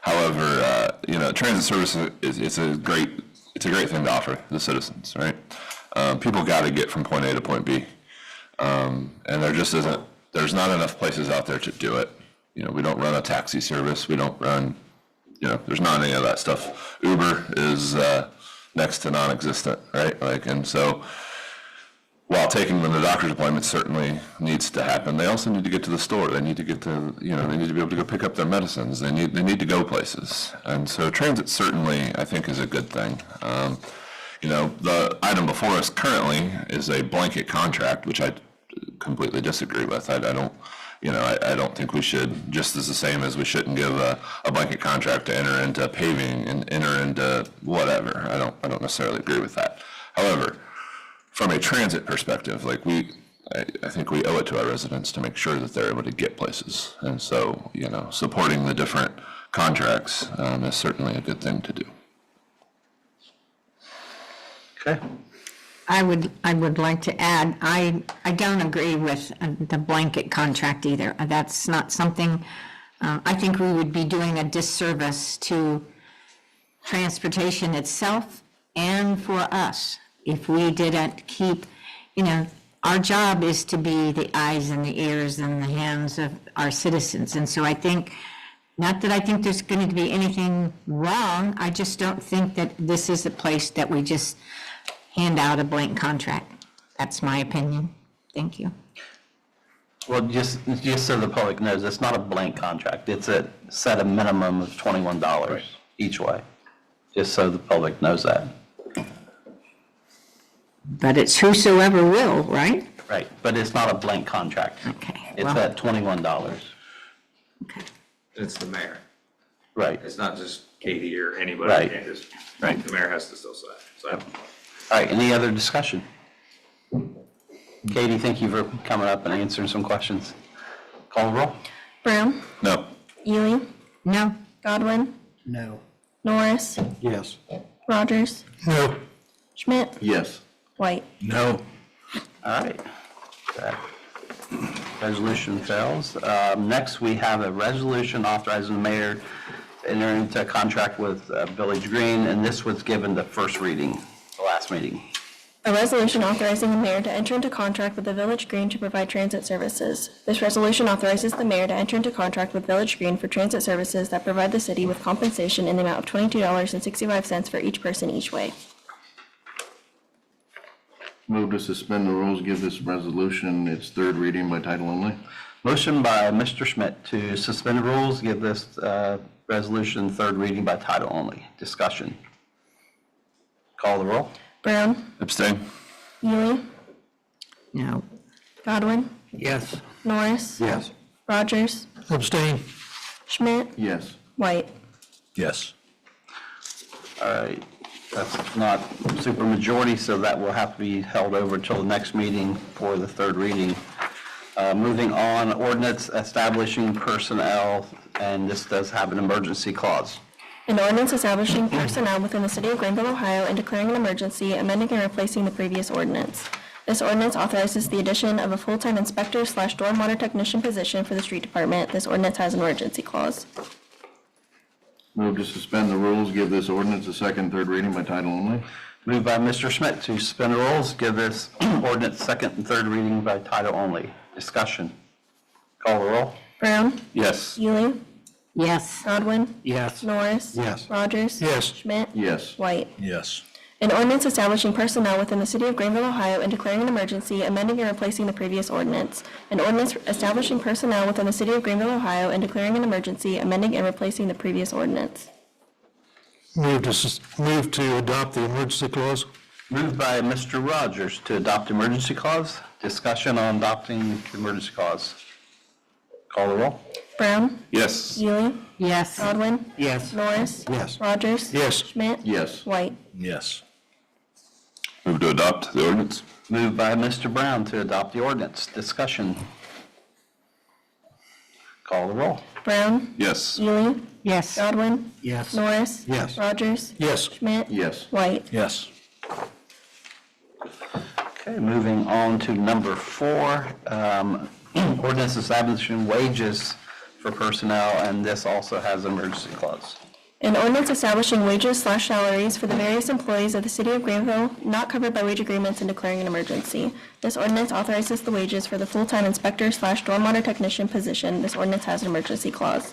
However, transit service it's a great thing to offer the citizens, right? People got to get from point A to point B, and there's not enough places out there to do it. We don't run a taxi service. We don't run, there's not any of that stuff. Uber is next to non-existent, right? And so while taking them to doctor's appointments certainly needs to happen, they also need to get to the store. They need to get to, they need to be able to go pick up their medicines. They need to go places. And so transit certainly, I think, is a good thing. The item before us currently is a blanket contract, which I completely disagree with. I don't think we should, just as the same as we shouldn't give a blanket contract to enter into paving and enter into whatever. I don't necessarily agree with that. However, from a transit perspective, I think we owe it to our residents to make sure that they're able to get places. And so, supporting the different contracts is certainly a good thing to do. Okay. I would like to add, I don't agree with the blanket contract either. That's not something, I think we would be doing a disservice to transportation itself and for us if we didn't keep, our job is to be the eyes and the ears and the hands of our citizens. And so I think, not that I think there's going to be anything wrong, I just don't think that this is a place that we just hand out a blank contract. That's my opinion. Thank you. Well, just so the public knows, it's not a blank contract. It's set a minimum of $21 each way, just so the public knows that. But it's whosoever will, right? Right, but it's not a blank contract. Okay. It's well, at $21. okay. It's the mayor. Right. It's not just Katie or anybody. Right. Can't just, Right. the mayor has to still sign. So. All right, any other discussion? Katie, thank you for coming up and answering some questions. Call the roll. Brown, No. Ely, No, Godwin, No. Norris, Yes. Rogers, No, Schmidt, Yes. White. No. All right. That resolution fails. Next, we have a resolution authorizing the mayor to enter into a contract with Village Green, and this was given the first reading, the last meeting. A resolution authorizing the mayor to enter into contract with the Village Green to provide transit services. This resolution authorizes the mayor to enter into contract with Village Green for transit services that provide the city with compensation in the amount of $22.65 for each person each way. Move to suspend the rules, give this resolution its third reading by title only. Motion by Mr. Schmidt to suspend the rules, give this resolution third reading by title only. Discussion. Call the roll. Brown, Abstain? Ely, No. Godwin, Yes. Norris, Yes. Rogers, Abstain. Schmidt, Yes. White. Yes. All right, that's not super majority, so that will have to be held over until the next meeting for the third reading. Moving on, ordinance establishing personnel, and this does have an emergency clause. An ordinance establishing personnel within the city of Greenville, Ohio, and declaring an emergency, amending and replacing the previous ordinance. This ordinance authorizes the addition of a full-time inspector/stormwater technician position for the street department. This ordinance has an emergency clause. Move to suspend the rules, give this ordinance a second, third reading by title only. Moved by Mr. Schmidt to suspend the rules, give this ordinance second and third reading by title only. Discussion. Call the roll. Brown, Yes. Ely, Yes. Godwin, Yes. Norris. Yes. Rogers. Yes. Schmidt. Yes. White. Yes. An ordinance establishing personnel within the city of Greenville, Ohio, and declaring an emergency, amending and replacing the previous ordinance. An ordinance establishing personnel within the city of Greenville, Ohio, and declaring an emergency, amending and replacing the previous ordinance. Move to adopt the emergency clause. Moved by Mr. Rogers to adopt emergency clause. Discussion on adopting the emergency clause. Call the roll. Brown, Yes. Ely, Yes. Godwin, Yes. Norris. Yes. Rogers. Yes. Schmidt. Yes. White. Yes. Move to adopt the ordinance. Moved by Mr. Brown to adopt the ordinance. Discussion. Call the roll. Brown, Yes. Ely, Yes. Godwin, Yes. Norris. Yes. Rogers. Yes. Schmidt. Yes. White. Yes. Okay, moving on to number 4, ordinance establishing wages for personnel, and this also has an emergency clause. An ordinance establishing wages/salaries for the various employees of the city of Greenville not covered by wage agreements and declaring an emergency. This ordinance authorizes the wages for the full-time inspector/stormwater technician position. This ordinance has an emergency clause.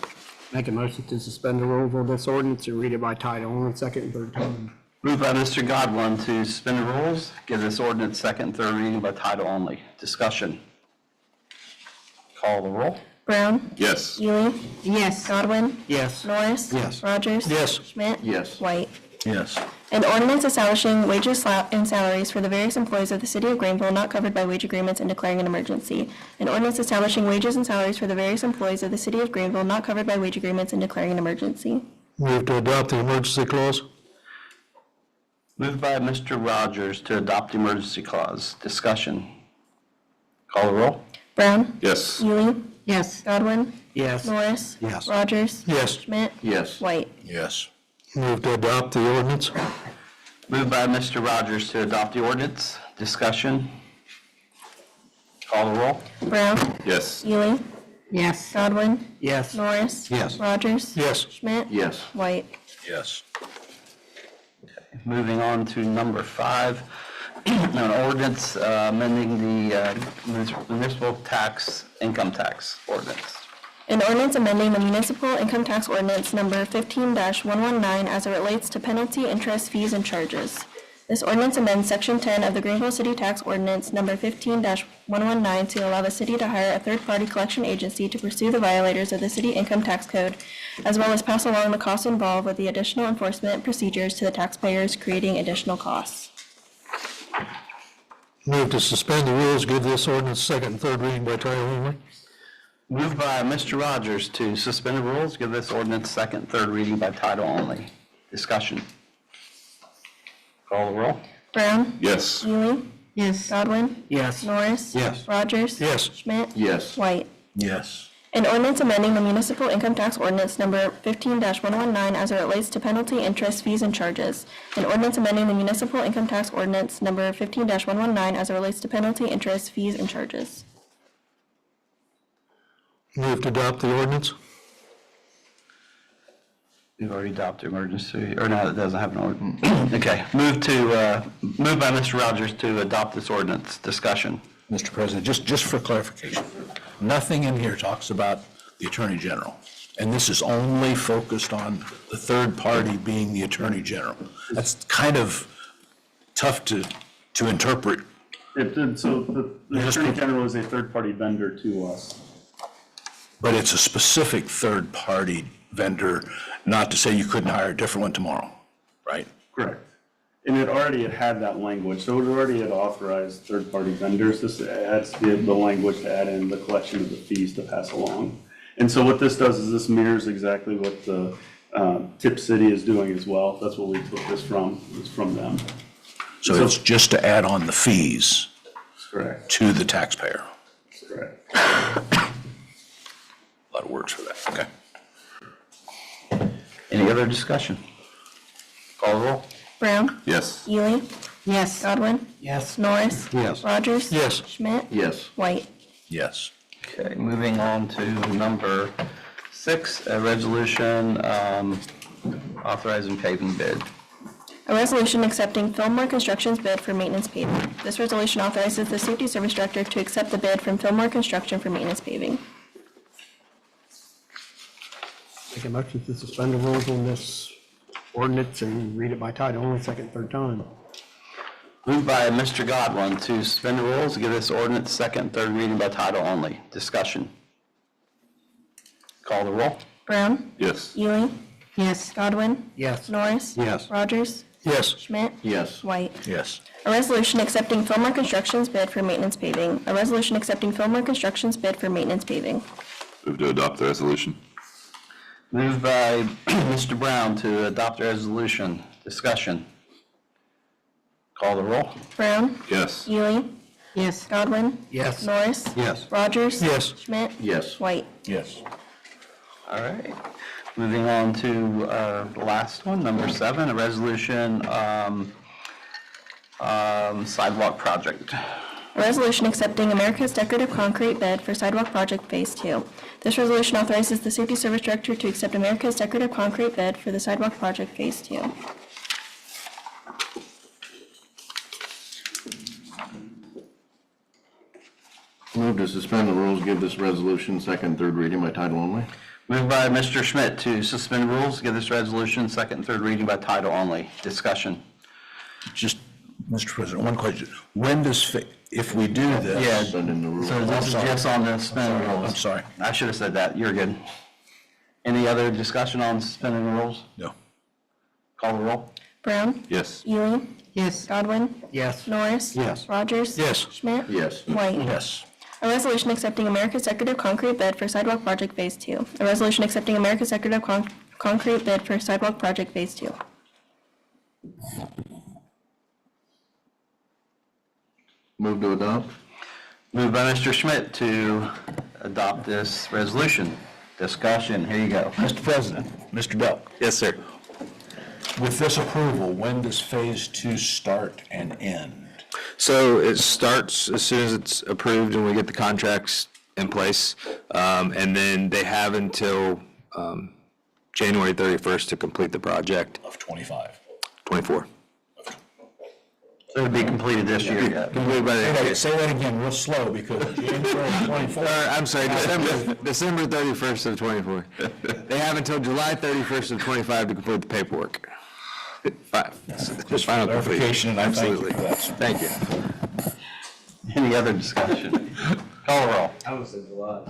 Make a motion to suspend the rules on this ordinance and read it by title only, second and third time. Moved by Mr. Godwin to suspend the rules, give this ordinance second and third reading by title only. Discussion. Call the roll. Brown, Yes. Ely, Yes. Godwin, Yes. Norris. Yes. Rogers. Yes. Schmidt. Yes. White. Yes. An ordinance establishing wages and salaries for the various employees of the city of Greenville not covered by wage agreements and declaring an emergency. An ordinance establishing wages and salaries for the various employees of the city of Greenville not covered by wage agreements and declaring an emergency. Move to adopt the emergency clause. Moved by Mr. Rogers to adopt the emergency clause. Discussion. Call the roll. Brown, Yes. Ely, Yes. Godwin, Yes. Norris. Yes. Rogers. Yes. Schmidt. Yes. White. Yes. Move to adopt the ordinance. Moved by Mr. Rogers to adopt the ordinance. Discussion. Call the roll. Brown, Yes. Ely, Yes. Godwin, Yes. Norris. Yes. Rogers. Yes. Schmidt. Yes. White. Yes. Moving on to number 5, an ordinance amending the municipal tax, income tax ordinance. An ordinance amending the municipal income tax ordinance number 15-119 as it relates to penalty, interest, fees, and charges. This ordinance amends Section 10 of the Greenville City Tax Ordinance number 15-119 to allow the city to hire a third-party collection agency to pursue the violators of the city income tax code, as well as pass along the costs involved with the additional enforcement procedures to the taxpayers, creating additional costs. Move to suspend the rules, give this ordinance second and third reading by title only. Moved by Mr. Rogers to suspend the rules, give this ordinance second and third reading by title only. Discussion. Call the roll. Brown, Yes. Ely, Yes. Godwin, Yes. Norris. Yes. Rogers. Yes. Schmidt. Yes. White. Yes. An ordinance amending the municipal income tax ordinance number 15-119 as it relates to penalty, interest, fees, and charges. An ordinance amending the municipal income tax ordinance number 15-119 as it relates to penalty, interest, fees, and charges. Move to adopt the ordinance. We've already adopted emergency, or no, it doesn't have an ordinance. Okay, moved by Mr. Rogers to adopt this ordinance. Discussion. Mr. President, just for clarification, nothing in here talks about the Attorney General. And this is only focused on the third party being the Attorney General. That's kind of tough to interpret. So the Attorney General is a third-party vendor to us. But it's a specific third-party vendor, not to say you couldn't hire a different one tomorrow, right? Correct. And it already had that language, so it already had authorized third-party vendors. This adds the language to add in the collection of the fees to pass along. And so what this does is this mirrors exactly what the Tip City is doing as well. That's what we took this from, is from them. So it's just to add on the fees Correct. to the taxpayer. Correct. A lot of words for that, okay. Any other discussion? Call the roll. Brown. Yes. Ely. Yes. Godwin. Yes. Norris. Yes. Rogers. Yes. Schmidt. Yes. White. Yes. Okay, moving on to number 6, a resolution authorizing paving bid. A resolution accepting Fillmore Construction's bid for maintenance paving. This resolution authorizes the Safety Service Director to accept the bid from Fillmore Construction for maintenance paving. Make a motion to suspend the rules on this ordinance and read it by title only, second, third time. Moved by Mr. Godwin to suspend the rules, give this ordinance second and third reading by title only. Discussion. Call the roll. Brown. Yes. Ely. Yes. Godwin. Yes. Norris. Yes. Rogers. Yes. Schmidt. Yes. White. Yes. A resolution accepting Fillmore Construction's bid for maintenance paving. A resolution accepting Fillmore Construction's bid for maintenance paving. Move to adopt the resolution. Moved by Mr. Brown to adopt the resolution. Discussion. Call the roll. Brown. Yes. Ely. Yes. Godwin. Yes. Norris. Yes. Rogers. Yes. Schmidt. Yes. White. Yes. All right. Moving on to the last one, number 7, a resolution sidewalk project. A resolution accepting America's Decorative Concrete bid for sidewalk project Phase 2. This resolution authorizes the Safety Service Director to accept America's Decorative Concrete bid for the sidewalk project Phase 2. Move to suspend the rules, give this resolution second, third reading by title only. Moved by Mr. Schmidt to suspend rules, give this resolution second and third reading by title only. Discussion. Just, Mr. President, one question. When does, if we do this? Yeah. Suspending the rules. So this is just on the suspending rules. I'm sorry. I should have said that. You're good. Any other discussion on suspending the rules? No. Call the roll. Brown. Yes. Ely. Yes. Godwin. Yes. Norris. Yes. Rogers. Yes. Schmidt. Yes. White. Yes. A resolution accepting America's Decorative Concrete bid for sidewalk project Phase 2. A resolution accepting America's Decorative Concrete bid for sidewalk project Phase 2. Move to adopt. Moved by Mr. Schmidt to adopt this resolution. Discussion. Here you go. Mr. President, Mr. Delk, Yes, sir. with this approval, when does Phase 2 start and end? So it starts as soon as it's approved and we get the contracts in place. And then they have until January 31st to complete the project, Of 25. 24. So it'll be completed this year. Completed by the end of the year. Say that again real slow, because January 24. I'm sorry, December 31st of 24. They have until July 31st of 25 to complete the paperwork. Just for clarification, and I thank you Absolutely. for that. Thank you. Any other discussion? Call the roll. I was in July,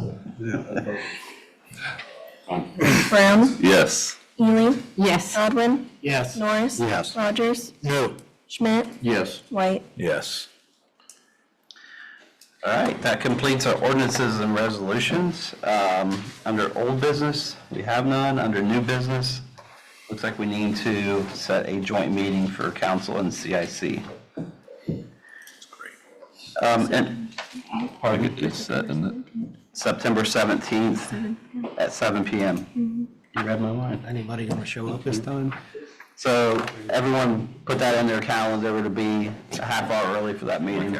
Brown. Yes. Ely. Yes. Godwin. Yes. Norris. Yes. Rogers. No. Schmidt. Yes. White. Yes. All right, that completes our ordinances and resolutions. Under old business, we have none. Under new business, looks like we need to set a joint meeting for council and CIC. That's great. And It's set, isn't it? September 17th at 7 p.m. You read my mind. Anybody gonna show up this time? So everyone put that in their calendar to be a half hour early for that meeting.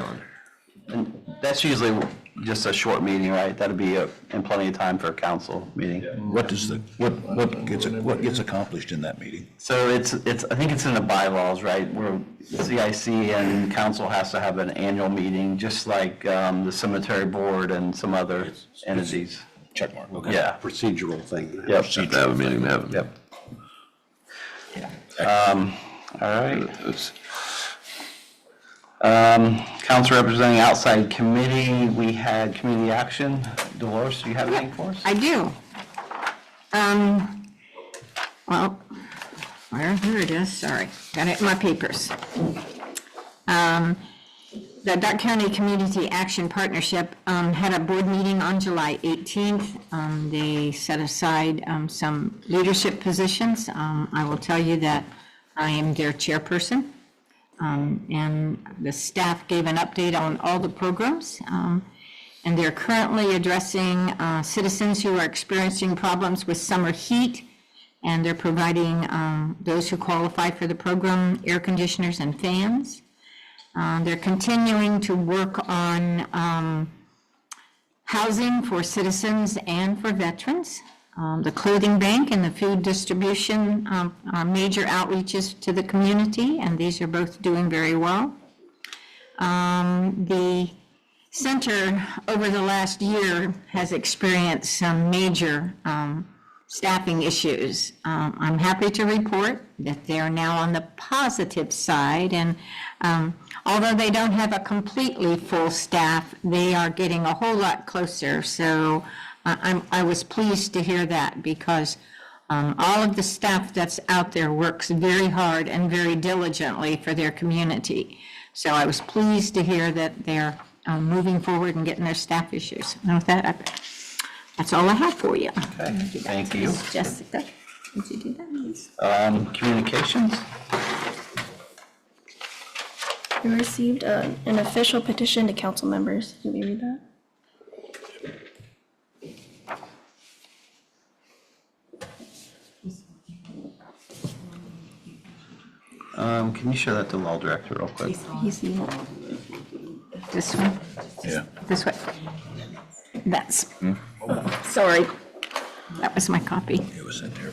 And that's usually just a short meeting, right? That'll be in plenty of time for a council meeting. What does what gets accomplished in that meeting? So it's I think it's in the bylaws, right? Where CIC and council has to have an annual meeting, just like the cemetery board and some other entities. Check mark, okay. Yeah. Procedural thing. Yep. Have to have a meeting to have a meeting. Yep. All right. Council representing outside committee, we had community action. Dolores, do you have anything for us? I do. Well, Here it is, sorry, got it in my papers. The Dark County Community Action Partnership had a board meeting on July 18th. They set aside some leadership positions. I will tell you that I am their chairperson. And the staff gave an update on all the programs. And they're currently addressing citizens who are experiencing problems with summer heat. And they're providing those who qualify for the program air conditioners and fans. They're continuing to work on housing for citizens and for veterans. The clothing bank and the food distribution are major outreaches to the community, and these are both doing very well. The center over the last year has experienced some major staffing issues. I'm happy to report that they are now on the positive side, and although they don't have a completely full staff, they are getting a whole lot closer. So I was pleased to hear that, because all of the staff that's out there works very hard and very diligently for their community. So I was pleased to hear that they're moving forward and getting their staff issues. And with that, that's all I have for you. Okay, thank you. Jessica, would you do that? Communications? We received an official petition to council members. Can we read that? Can you show that to the law director real quick? This one? Yeah. This way. That's, sorry, that was my copy. It was sent there.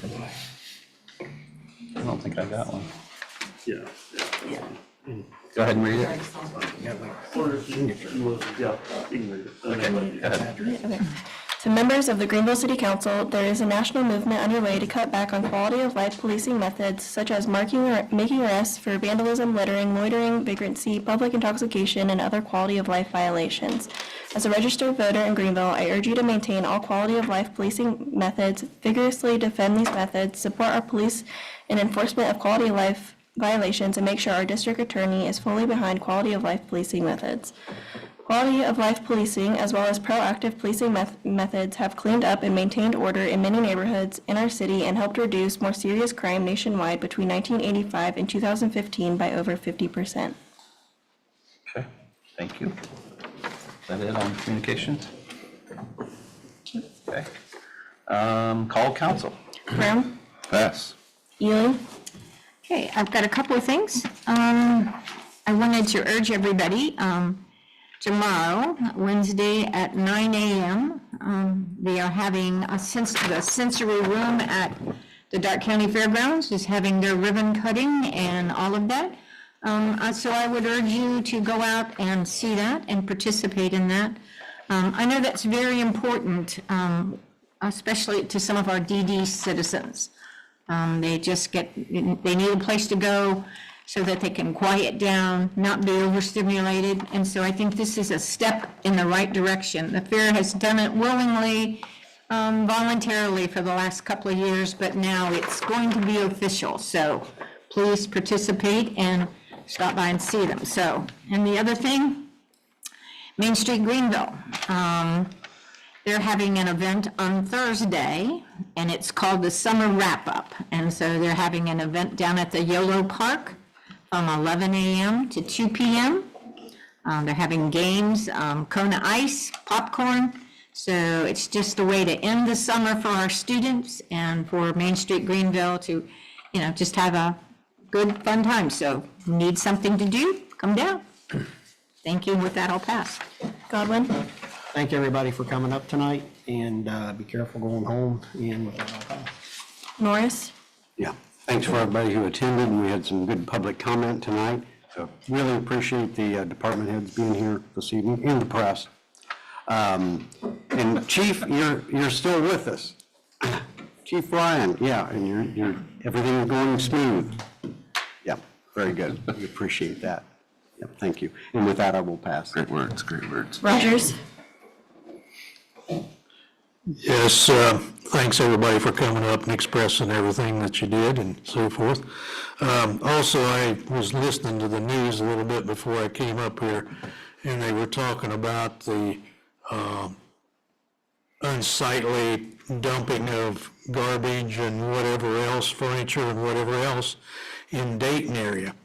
I don't think I got one. Yeah. Go ahead and read it. Or if you can, yeah, you can read it. Okay, go ahead. Okay. To members of the Greenville City Council, there is a national movement underway to cut back on quality of life policing methods such as making arrests for vandalism, littering, loitering, vagrancy, public intoxication, and other quality of life violations. As a registered voter in Greenville, I urge you to maintain all quality of life policing methods, vigorously defend these methods, support our police in enforcement of quality of life violations, and make sure our district attorney is fully behind quality of life policing methods. Quality of life policing, as well as proactive policing methods, have cleaned up and maintained order in many neighborhoods in our city and helped reduce more serious crime nationwide between 1985 and 2015 by over 50%. Okay, thank you. Is that it on communications? Okay. Call council. Brown? Pass. Ely? Okay, I've got a couple of things. I wanted to urge everybody, tomorrow, Wednesday at 9 a.m., they are having the sensory room at the Dark County Fairgrounds is having their ribbon cutting and all of that. So I would urge you to go out and see that and participate in that. I know that's very important, especially to some of our DD citizens. They need a place to go so that they can quiet down, not be overstimulated. And so I think this is a step in the right direction. The fair has done it willingly, voluntarily for the last couple of years, but now it's going to be official. So please participate and stop by and see them. So, and the other thing, Main Street Greenville. They're having an event on Thursday, and it's called the Summer Wrap-Up. And so they're having an event down at the YOLO Park from 11 a.m. to 2 p.m. They're having games, Kona Ice, popcorn. So it's just a way to end the summer for our students and for Main Street Greenville to, just have a good, fun time. So if you need something to do, come down. Thank you. With that, I'll pass. Godwin? Thank everybody for coming up tonight, and be careful going home, and with that, I'll pass. Norris? Yeah, thanks for everybody who attended, and we had some good public comment tonight. So really appreciate the department heads being here this evening, and the press. And Chief, you're still with us. Chief Ryan, yeah, and you're everything is going smooth. Yeah, very good. We appreciate that. Yeah, thank you. And with that, I will pass. Great words, great words. Rogers? Yes, thanks everybody for coming up and expressing everything that you did and so forth. Also, I was listening to the news a little bit before I came up here, and they were talking about the unsightly dumping of garbage and whatever else, furniture and whatever else in Dayton area.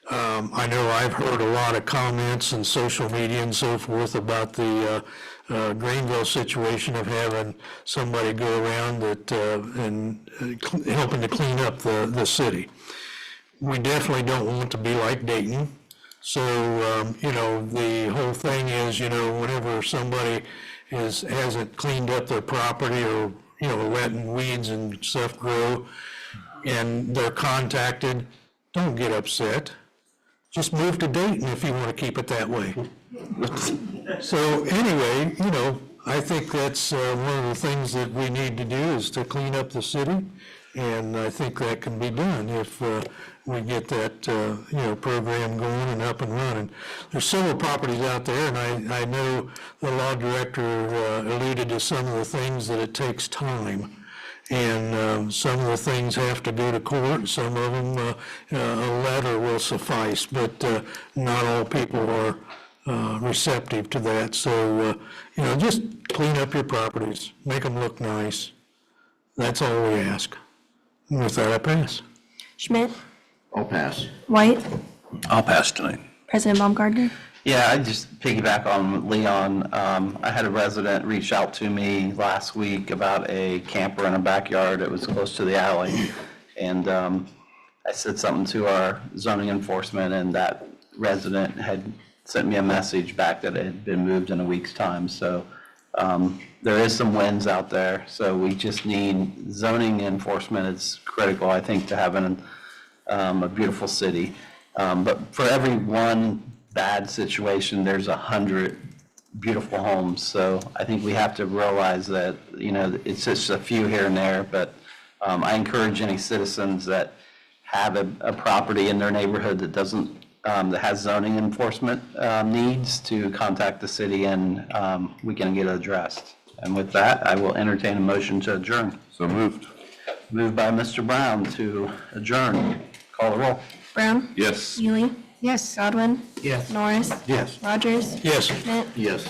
I know I've heard a lot of comments in social media and so forth about the Greenville situation of having somebody go around that, and helping to clean up the city. We definitely don't want to be like Dayton. So, the whole thing is, whenever somebody hasn't cleaned up their property or, letting weeds and stuff grow and they're contacted, don't get upset. Just move to Dayton if you want to keep it that way. So anyway, I think that's one of the things that we need to do is to clean up the city. And I think that can be done if we get that, program going and up and running. There's several properties out there, and I know the law director alluded to some of the things that it takes time. And some of the things have to go to court, some of them a letter will suffice, but not all people are receptive to that. So, just clean up your properties, make them look nice. That's all we ask. And with that, I pass. Schmidt, I'll pass. White, I'll pass tonight. President Baumgartner. Yeah, I just piggyback on Leon. I had a resident reach out to me last week about a camper in a backyard. It was close to the alley. And I said something to our zoning enforcement, and that resident had sent me a message back that it had been moved in a week's time. So there is some wins out there. So we just need zoning enforcement. It's critical, I think, to having a beautiful city. But for every one bad situation, there's 100 beautiful homes. So I think we have to realize that, it's just a few here and there, but I encourage any citizens that have a property in their neighborhood that doesn't, that has zoning enforcement needs to contact the city, and we can get it addressed. And with that, I will entertain a motion to adjourn. So moved. Moved by Mr. Brown to adjourn. Call the roll. Brown, Yes. Ely, Yes. Godwin, Yes. Norris, Yes. Rogers, Yes. Schmidt, Yes.